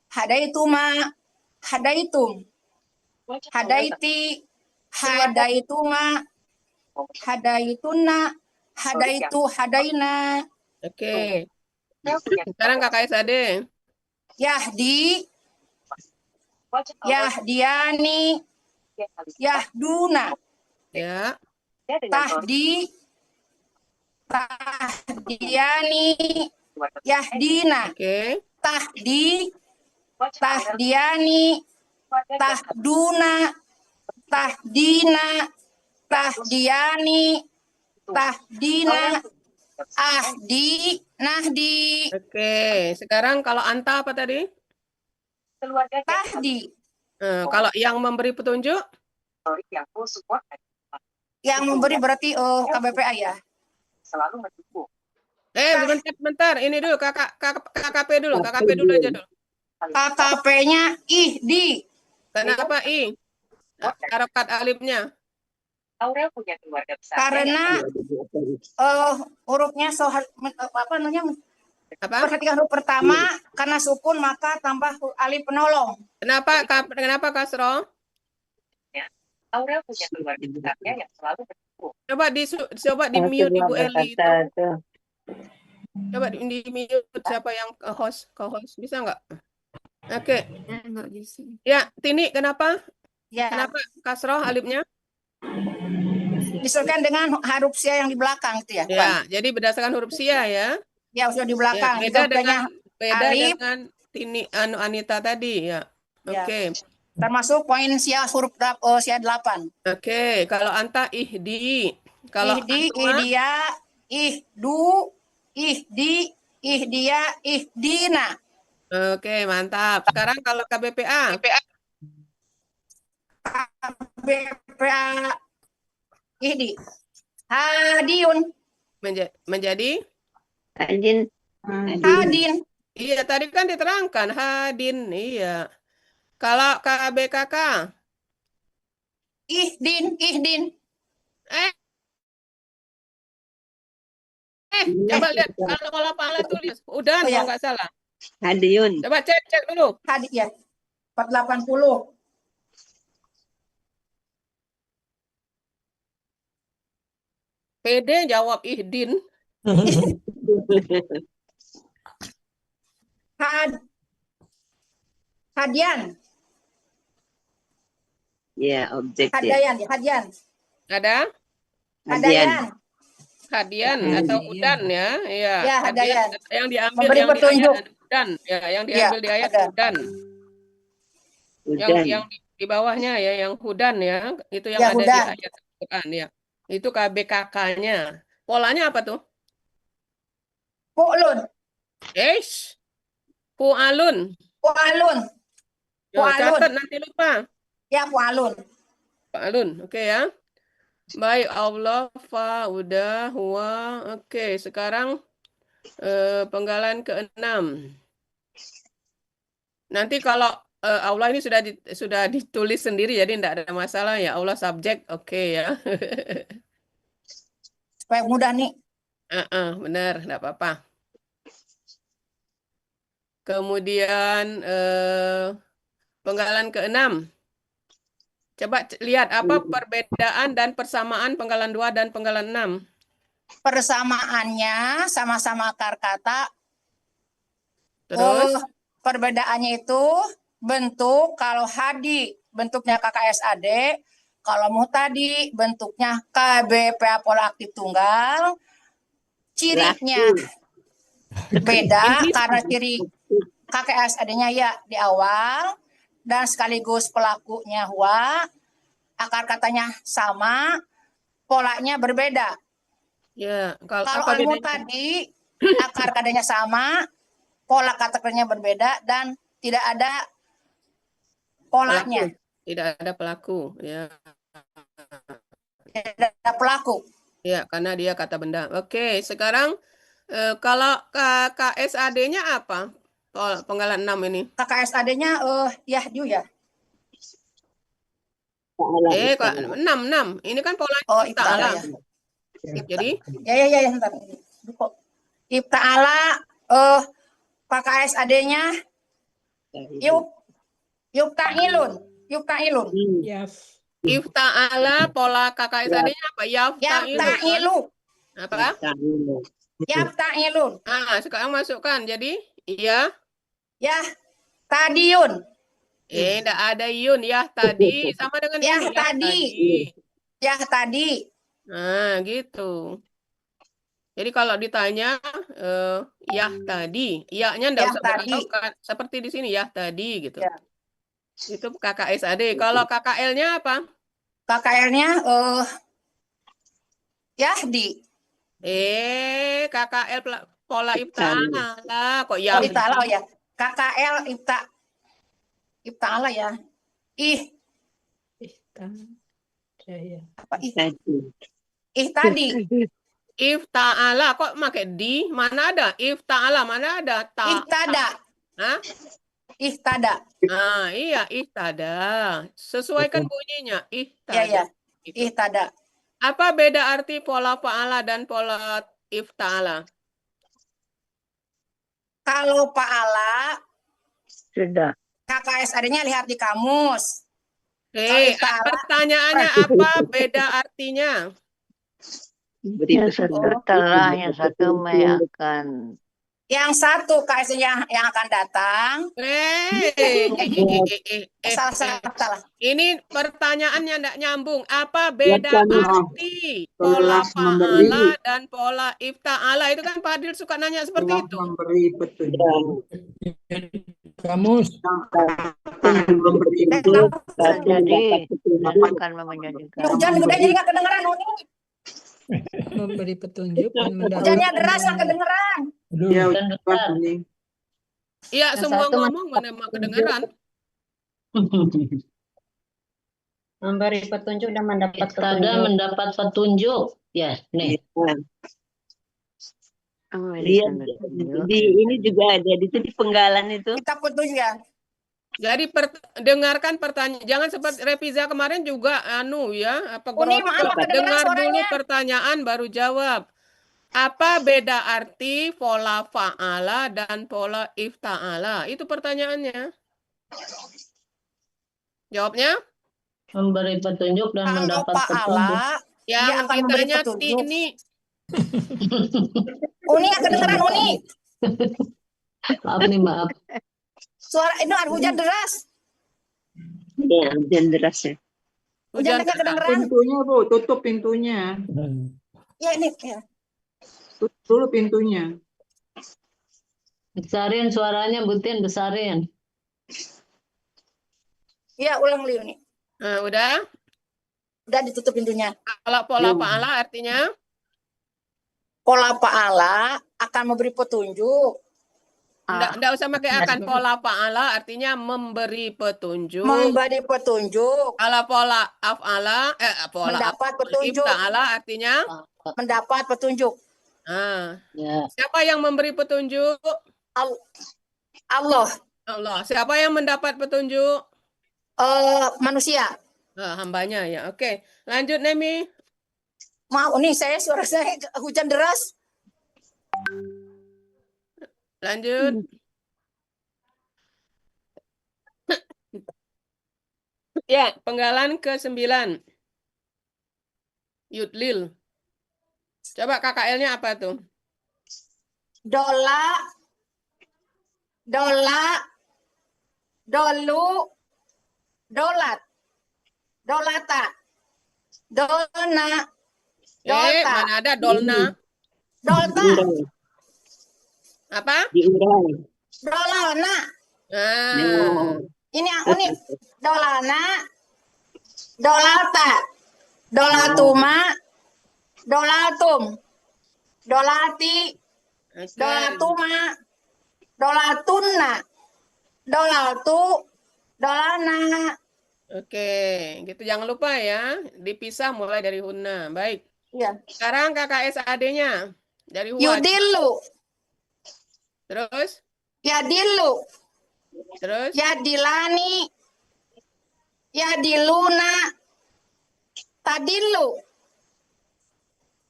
C: hadaituma, hadaitum, hadaiti, hadaituma, hadaituna, hadaitu, hadaina.
A: Oke. Sekarang KKS Ade.
C: Yahdi, Yahdiani, Yahduna.
A: Ya.
C: Tahdi, Tahdiani, Yahdina.
A: Oke.
C: Tahdi, Tahdiani, Tahduna, Tahdina, Tahdiani, Tahdina, Ahdi, Nahdi,
A: Oke, sekarang kalau anta apa tadi?
C: Tahdi.
A: Kalau yang memberi petunjuk?
C: Yang memberi berarti KBPA ya.
A: Bentar. Ini dulu KKP dulu, KKP dulu aja dulu.
C: KKP-nya Ihdi.
A: Kenapa I? Harokat alifnya.
C: Karena hurufnya apa namanya?
A: Apa?
C: Perhatikan huruf pertama karena sukun maka tambah alif penolong.
A: Kenapa kasroh? Coba di mute Ibu Eli itu. Coba di mute siapa yang host bisa nggak? Oke.
G: Nggak bisa.
A: Ya, Tini kenapa?
C: Ya.
A: Kenapa kasroh alifnya?
C: Disesuaikan dengan huruf sia yang di belakang itu ya.
A: Ya, jadi berdasarkan huruf sia ya.
C: Ya, sudah di belakang.
A: Ya,
C: beda alif,
A: dengan Tini Anita tadi ya.
C: Ya.
A: Oke.
C: Termasuk poin sia huruf sia 8.
A: Oke, kalau anta ihdi. Kalau
C: Ihdi,
A: antuma?
C: ihdia, ihdu, ihdi, ihdia, ihdina.
A: Oke, mantap. Sekarang kalau KBPA.
C: KBPA ihdi. Hadiun.
A: Menjadi?
C: Hadin.
A: Iya, tadi kan diterangkan hadin. Iya. Kalau KBKK?
C: Ihdin.
A: Coba lihat kalau Pahala tulis udah
C: Oh, ya.
A: kalau nggak salah.
H: Hadiun.
A: Coba cek dulu.
C: Hadi ya. 480.
A: PD jawab ihdin.
C: Hadian.
H: Ya, objek ya.
C: Hadian.
A: Ada? Hadian atau udan ya. Iya.
C: Ya, hadian.
A: Yang diambil
C: Memberi
A: yang
C: petunjuk.
A: di ayat udan. Ya, yang diambil di ayat udan. Yang di bawahnya ya, yang hudan ya. Itu yang
C: Ya,
A: ada
C: hudan.
A: di ayat Al-Quran ya. Itu KBKK-nya. Polanya apa tuh?
C: Pu'lun.
A: Pu'alun. Yo, catat nanti lupa.
C: Ya, pu'alun.
A: Pu'alun. Oke ya. Baik, Allah, fa, udah, huwa. Oke, sekarang penggalan ke-6. Nanti kalau Allah ini sudah ditulis sendiri, jadi tidak ada masalah ya. Allah subjek, oke ya.
C: Supaya mudah nih.
A: Benar, tidak apa-apa. Kemudian penggalan ke-6. Coba lihat apa perbedaan dan persamaan penggalan 2 dan penggalan 6.
C: Persamaannya sama-sama akar kata.
A: Terus?
C: Perbedaannya itu bentuk, kalau hadi bentuknya KKSAD, kalau muhtadi bentuknya KBPA pola aktif tunggal. Cirinya beda karena ciri KKSAD-nya ya di awal dan sekaligus pelakunya huwa, akar katanya sama, polanya berbeda.
A: Ya,
C: kalau al-muhtadi akar katanya sama, pola kata kerjanya berbeda dan tidak ada polanya.
A: Tidak ada pelaku, ya.
C: Tidak ada pelaku.
A: Ya, karena dia kata benda. Oke, sekarang kalau KKSAD-nya apa? Penggalan 6 ini.
C: KKSAD-nya Yahdu ya.
A: 6. Ini kan polanya Ta'ala.
C: Ya.
A: Jadi?
C: Ya, bentar. Ibta'ala KKSAD-nya Yufta'ilun.
A: Ifta'ala pola KKSAD-nya apa?
C: Yafta'ilu.
A: Apa?
C: Yafta'ilun.
A: Sekarang masukkan. Jadi, iya.
C: Ya, tadiun.
A: Tidak ada yun. Ya, tadi. Sama dengan
C: ya,
A: ini.
C: Tadi. Ya, tadi.
A: Nah, gitu. Jadi kalau ditanya, ya tadi. Ya-nya tidak usah berharokat. Seperti di sini, ya tadi. Gitu.
C: Ya.
A: Itu KKSAD. Kalau KKL-nya apa?
C: KKL-nya Yahdi.
A: KKL pola ifta'ala kok yang
C: Ifta'ala, oh ya. KKL ifta'ala ya. Apa ih? Ih tadi.
A: Ifta'ala kok pakai di? Mana ada? Ifta'ala mana ada?
C: Ihtada.
A: Hah?
C: Ihtada.
A: Ah, iya, ihtada. Sesuaikan bunyinya.
C: Ya,
A: Ihtada.
C: ya.
A: Gitu.
C: Ihtada.
A: Apa beda arti pola fa'ala dan pola ifta'ala?
C: Kalau fa'ala,
F: Sudah.
C: KKSAD-nya lihat di kamus.
A: Pertanyaannya apa beda artinya?
F: Yang satu telah, yang satu akan.
C: Yang satu KKS-nya yang akan datang. Salah.
A: Ini pertanyaannya tidak nyambung. Apa beda arti pola fa'ala dan pola ifta'ala? Itu kan Pak Adil suka nanya seperti itu.
D: Memberi petunjuk.
J: Kamus.
F: Jadi akan menjadikan.
C: Hujan gede jadi nggak kedengeran Uni.
I: Memberi petunjuk dan mendapat.
C: Hujannya deras nggak kedengeran.
D: Ya, ini.
A: Iya, semua ngomong mana mau kedengeran.
H: Memberi petunjuk dan mendapat petunjuk. Mendapat petunjuk. Ya, nih.
F: Lihat di ini juga ada di situ di penggalan itu.
C: Kita petunjuk ya.
A: Jadi dengarkan pertanyaan. Jangan seperti Reviza kemarin juga
C: Uni, maaf,
A: dengar dulu
C: suaranya.
A: pertanyaan baru jawab. Apa beda arti pola fa'ala dan pola ifta'ala? Itu pertanyaannya. Jawabnya?
H: Memberi petunjuk dan mendapat petunjuk.
A: Yang
C: dia akan memberi
A: ditanya
C: petunjuk.
A: ini.
C: Uni nggak kedengeran Uni.
H: Maaf nih, maaf.
C: Suara itu ada hujan deras.
F: Ya, hujan deras ya.
C: Hujan nggak kedengeran.
D: Pintunya, Bu, tutup pintunya.
C: Ya ini. Ya.
D: Tutup dulu pintunya.
H: Besarin suaranya, Butin, besarin.
C: Ya, ulang Li Uni.
A: Nah, udah?
C: Udah ditutup pintunya.
A: Kalau pola fa'ala artinya?
C: Pola fa'ala akan memberi petunjuk.
A: Enggak usah pakai akan. Pola fa'ala artinya memberi petunjuk.
C: Memberi petunjuk.
A: Kalau pola af'ala,
C: mendapat petunjuk.
A: Ifta'ala artinya?
C: Mendapat petunjuk.
A: Siapa yang memberi petunjuk?
C: Allah.
A: Allah. Siapa yang mendapat petunjuk?
C: Manusia.
A: Hambanya ya. Oke. Lanjut Nemi.
C: Maaf, nih suara saya hujan deras.
A: Lanjut. Ya, penggalan ke-9. Yudlil. Coba KKL-nya apa tuh?
C: Dola, dolu, dolat, dolata, dolna, dolta.
A: Mana ada dolna?
C: Dolta.
A: Apa?
C: Dolana. Ini yang unik. Dolana, dolata, dolatuma, dolatum, dolati, dolatuma, dolatunna, dolatu, dolana. Oke, gitu jangan lupa ya, dipisah mulai dari hunna. Baik. Iya. Sekarang KKSAD-nya dari huwa. Yudilu. Terus? Yadilu. Terus? Yadilani. Yadiluna. Tadilu.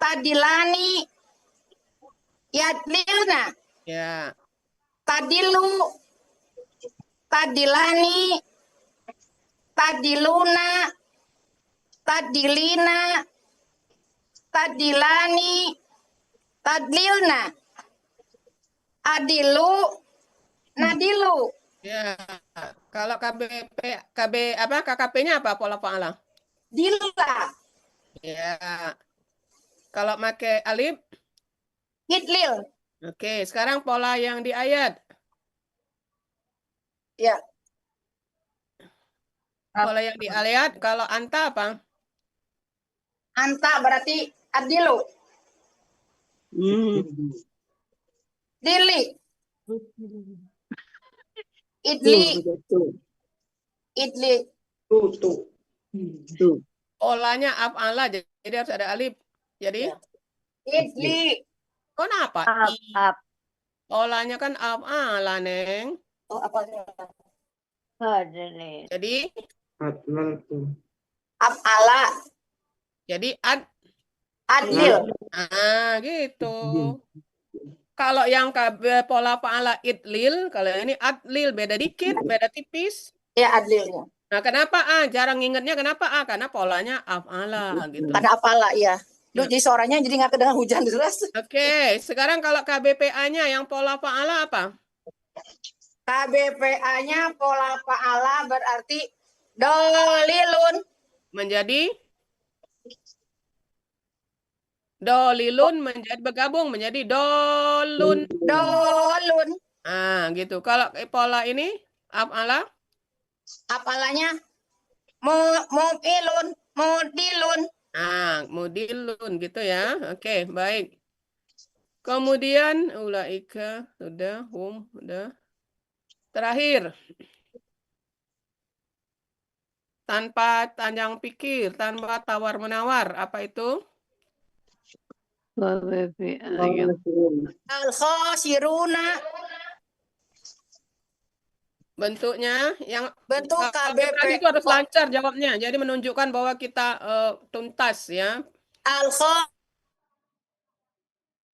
C: Tadilani. Yadlilna. Ya. Tadilu. Tadilani. Tadiluna. Tadilina. Tadilani. Tadlilna. Adilu. Nadilu. Ya. Kalau KKP-nya apa pola fa'ala? Dila. Ya. Kalau pakai alif? Hidlil. Oke, sekarang pola yang di ayat. Ya. Pola yang di ayat, kalau anta apa? Anta berarti adilu. Dili. Idli. Idli. Polanya af'ala, jadi harus ada alif. Jadi idli. Kenapa?
F: Up.
C: Polanya kan af'ala, Neng.
F: Oh, apa?
C: Jadi
D: Af'ala.
C: jadi
F: Adil.
C: Gitu. Kalau yang pola fa'ala idlil, kalau ini adlil, beda dikit, beda tipis.
F: Ya, adilnya.
C: Nah, kenapa jarang ngingetnya? Kenapa karena polanya af'ala gitu.
F: Karena apalah, ya. Duh, jadi suaranya jadi nggak kedengar hujan jelas.
C: Oke, sekarang kalau KBPA-nya yang pola fa'ala apa?
F: KBPA-nya pola fa'ala berarti dolilun.
C: Menjadi dolilun, menjadi bergabung menjadi dolun.
F: Dolun.
C: Gitu. Kalau pola ini af'ala?
F: Apalanya mu'ilun, mudilun.
C: Mudilun gitu ya. Oke, baik. Kemudian ulaika sudah, sudah. Terakhir. Tanpa panjang pikir, tanpa tawar-menawar, apa itu?
F: Al-khasiruna.
C: Bentuknya yang
F: bentuk KBP
C: itu harus lancar jawabnya. Jadi menunjukkan bahwa kita tuntas ya.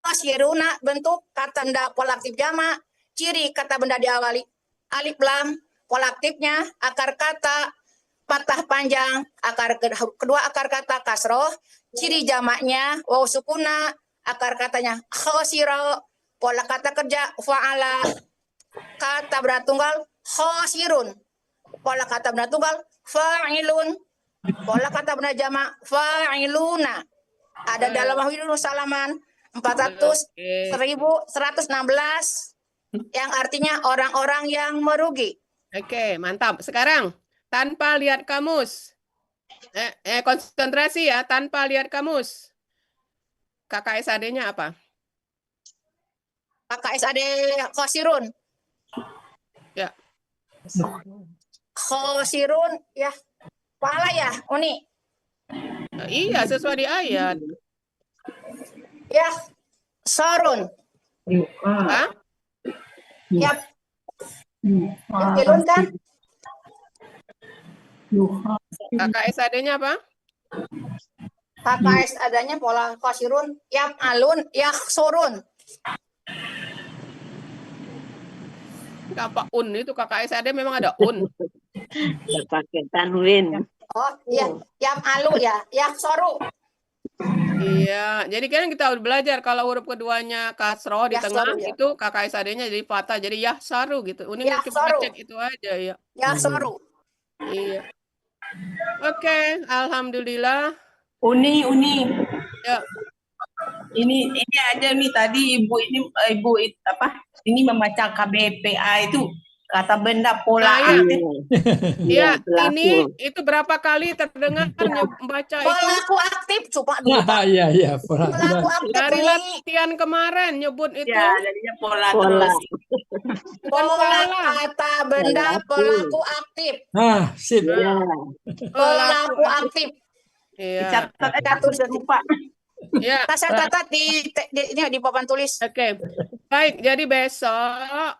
F: Al-khasiruna bentuk kata benda pola aktif jamak, ciri kata benda diawali alif lam, pola aktifnya akar kata patah panjang, akar kedua akar kata kasroh, ciri jamaknya waw sukuna, akar katanya khasira, pola kata kerja fa'ala, kata benda tunggal khasirun, pola kata benda tunggal fa'ilun, pola kata benda jamak fa'iluna. Ada dalam Wahidul Salaman 1116 yang artinya orang-orang yang merugi.
C: Oke, mantap. Sekarang tanpa lihat kamus. Konsentrasi ya, tanpa lihat kamus. KKSAD-nya apa?
F: KKSAD khosirun.
C: Ya.
F: Khosirun ya. Pala ya, Uni.
C: Iya, sesuai di ayat.
F: Ya, sorun.
C: Hah?
F: Yap. Ilun kan?
C: KKSAD-nya apa?
F: KKSAD-nya pola khosirun, yap alun, yak sorun.
C: Apa itu KKSAD memang ada un.
F: Pakai tanwin. Oh iya, yap alu ya, yak soru.
C: Iya, jadi kan kita udah belajar kalau huruf keduanya kasroh di tengah
F: ya.
C: itu KKSAD-nya jadi fathah, jadi yahsaru gitu. Unik cuma cek itu aja ya.
F: Yahsaru.
C: Iya. Oke, alhamdulillah.
L: Uni.
C: Ya.
L: Ini ada nih tadi ibu ini membaca KBPA itu kata benda pola aktif.
C: Iya, ini itu berapa kali terdengar membaca itu?
F: Pelaku aktif, coba
J: dulu. Iya,
F: pelaku aktif.
C: Dari latihan kemarin nyebut itu.
L: Ya, jadinya pola.
F: Pola kata benda pelaku aktif.
J: Sip.
F: Pelaku aktif.
C: Iya.
F: Catur dan lupa.
C: Ya.
F: Saya catat di papan tulis.
C: Oke. Baik, jadi besok